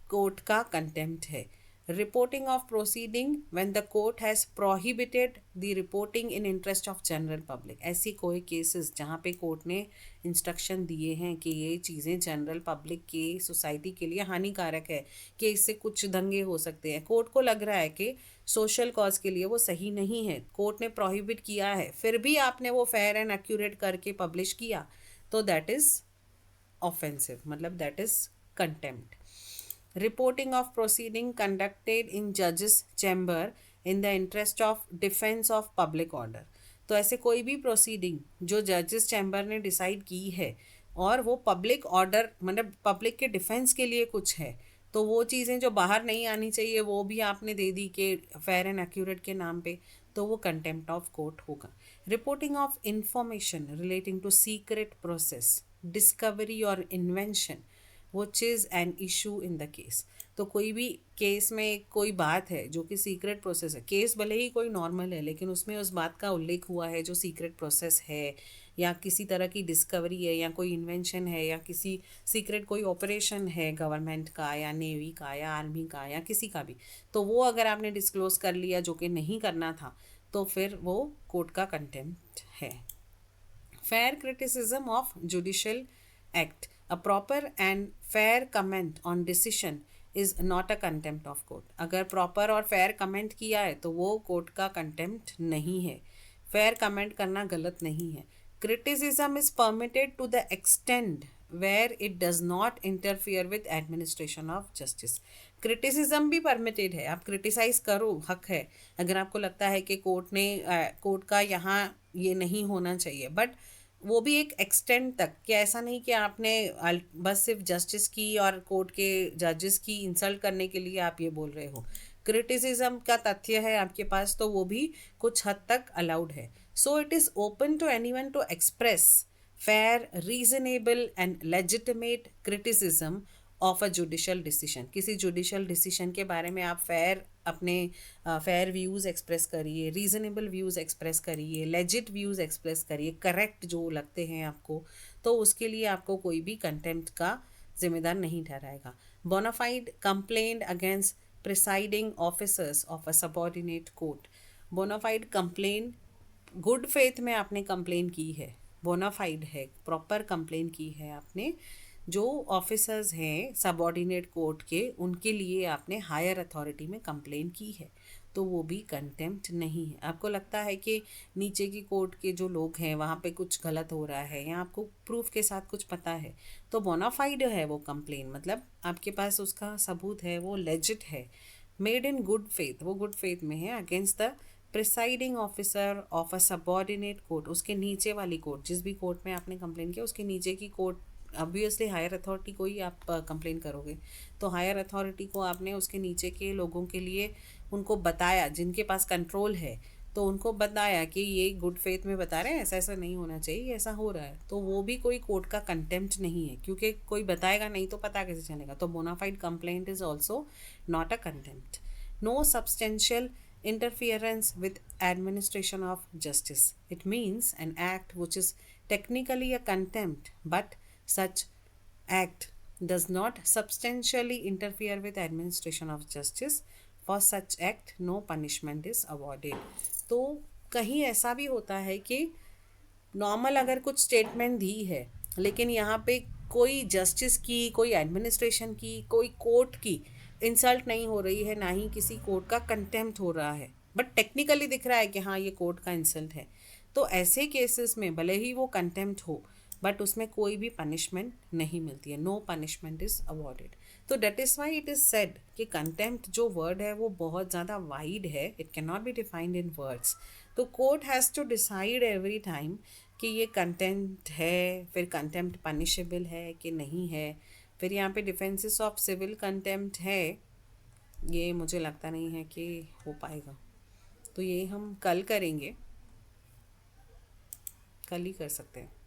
कोर्ट का कंटेम्प्ट है। Reporting of proceeding when the court has prohibited the reporting in interest of general public. ऐसी कोई केसेस जहाँ पे कोर्ट ने इंस्ट्रक्शन दिए हैं कि ये चीज़ें जनरल पब्लिक की सोसाइटी के लिए हानिकारक है, कि इससे कुछ दंगे हो सकते हैं, कोर्ट को लग रहा है कि सोशल कॉज के लिए वो सही नहीं है, कोर्ट ने प्रोहिबिट किया है, फिर भी आपने वो फेयर एंड एक्यूरेट करके पब्लिश किया, तो दैट इज़ ऑफेंसिव, मतलब that is contempt. Reporting of proceeding conducted in judge's chamber in the interest of defense of public order। तो ऐसे कोई भी प्रोसीडिंग जो जजेस चैम्बर ने डिसाइड की है और वो पब्लिक ऑर्डर, मतलब पब्लिक के डिफेंस के लिए कुछ है, तो वो चीज़ें जो बाहर नहीं आनी चाहिए वो भी आपने दे दी कि फेयर एंड एक्यूरेट के नाम पे, तो वो कंटेम्प्ट ऑफ कोर्ट होगा। Reporting of information relating to secret process, discovery और invention which is an issue in the case. तो कोई भी केस में कोई बात है जो कि सीक्रेट प्रोसेस है, केस भले ही कोई नॉर्मल है लेकिन उसमें उस बात का उल्लेख हुआ है जो सीक्रेट प्रोसेस है, या किसी तरह की डिस्कवरी है, या कोई इन्वेंशन है, या किसी सीक्रेट कोई ऑपरेशन है गवर्नमेंट का या नेवी का या आर्मी का या किसी का भी, तो वो अगर आपने डिस्क्लोज कर लिया जो कि नहीं करना था, तो फिर वो कोर्ट का कंटेम्प्ट है। Fair criticism of judicial act. A proper and fair comment on decision is not a contempt of court। अगर प्रॉपर और फेयर कमेंट किया है तो वो कोर्ट का कंटेम्प्ट नहीं है। फेयर कमेंट करना गलत नहीं है। Criticism is permitted to the extent where it does not interfere with administration of justice. Criticism भी परमिटेड है, आप क्रिटिसाइज करो, हक है। अगर आपको लगता है कि कोर्ट का यहाँ ये नहीं होना चाहिए, बट वो भी एक एक्सटेंड तक, कि ऐसा नहीं कि आपने बस सिर्फ जस्टिस की और कोर्ट के जजेस की इंसल्ट करने के लिए आप ये बोल रहे हो। क्रिटिसिज्म का तथ्य है आपके पास तो वो भी कुछ हद तक अलाउड है। So it is open to anyone to express fair, reasonable and legitimate criticism of a judicial decision. किसी जुडिशियल डिसीजन के बारे में आप अपने फेयर व्यूज़ एक्सप्रेस करिए, रीज़नेबल व्यूज़ एक्सप्रेस करिए, लेजिट व्यूज़ एक्सप्रेस करिए, करेक्ट जो लगते हैं आपको, तो उसके लिए आपको कोई भी कंटेम्प्ट का जिम्मेदार नहीं ठहराएगा। Bonafide complaint against presiding officers of a subordinate court. Bonafide complain, good faith में आपने कंप्लेन की है, बोनाफाइड है, प्रॉपर कंप्लेन की है आपने, जो ऑफिसर्स हैं सबॉर्डिनेट कोर्ट के, उनके लिए आपने हायर अथॉरिटी में कंप्लेन की है, तो वो भी कंटेम्प्ट नहीं है। आपको लगता है कि नीचे की कोर्ट के जो लोग हैं वहाँ पे कुछ गलत हो रहा है, या आपको प्रूफ के साथ कुछ पता है, तो बोनाफाइड है वो कंप्लेन, मतलब आपके पास उसका सबूत है, वो लेजिट है, मेड इन गुड फेथ, वो गुड फेथ में है, against the presiding officer of a subordinate court. उसके नीचे वाली कोर्ट, जिस भी कोर्ट में आपने कंप्लेन किया उसके नीचे की कोर्ट, ऑब्वियसली हायर अथॉरिटी को ही आप कंप्लेन करोगे, तो हायर अथॉरिटी को आपने उसके नीचे के लोगों के लिए उनको बताया, जिनके पास कंट्रोल है, तो उनको बताया कि ये गुड फेथ में बता रहे हैं, ऐसा ऐसा नहीं होना चाहिए, ऐसा हो रहा है, तो वो भी कोई कोर्ट का कंटेम्प्ट नहीं है, क्योंकि कोई बताएगा नहीं तो पता कैसे चलेगा। तो bona fide complaint is also not a contempt. No substantial interference with administration of justice. It means an act which is technically a contempt, but such act does not substantially interfere with administration of justice. For such act no punishment is awarded। तो कहीं ऐसा भी होता है कि normal अगर कुछ statement दी है, लेकिन यहाँ पे कोई जस्टिस की, कोई एडमिनिस्ट्रेशन की, कोई कोर्ट की इंसल्ट नहीं हो रही है, ना ही किसी कोर्ट का कंटेम्प्ट हो रहा है, बट टेक्निकली दिख रहा है कि हाँ ये कोर्ट का इंसल्ट है, तो ऐसे केसेस में भले ही वो कंटेम्प्ट हो बट उसमें कोई भी पनिशमेंट नहीं मिलती है, नो पनिशमेंट इज़ अवॉर्डेड। तो that is why it is said कि कंटेम्प्ट जो वर्ड है वो बहुत ज़्यादा वाइड है, it can not be defined in words. तो court has to decide every time कि ये कंटेम्प्ट है, फिर कंटेम्प्ट पनिशेबल है कि नहीं है, फिर यहाँ पे डिफेंसेस ऑफ सिविल कंटेम्प्ट है, ये मुझे लगता नहीं है कि हो पाएगा। तो ये हम कल करेंगे, कल ही कर सकते हैं।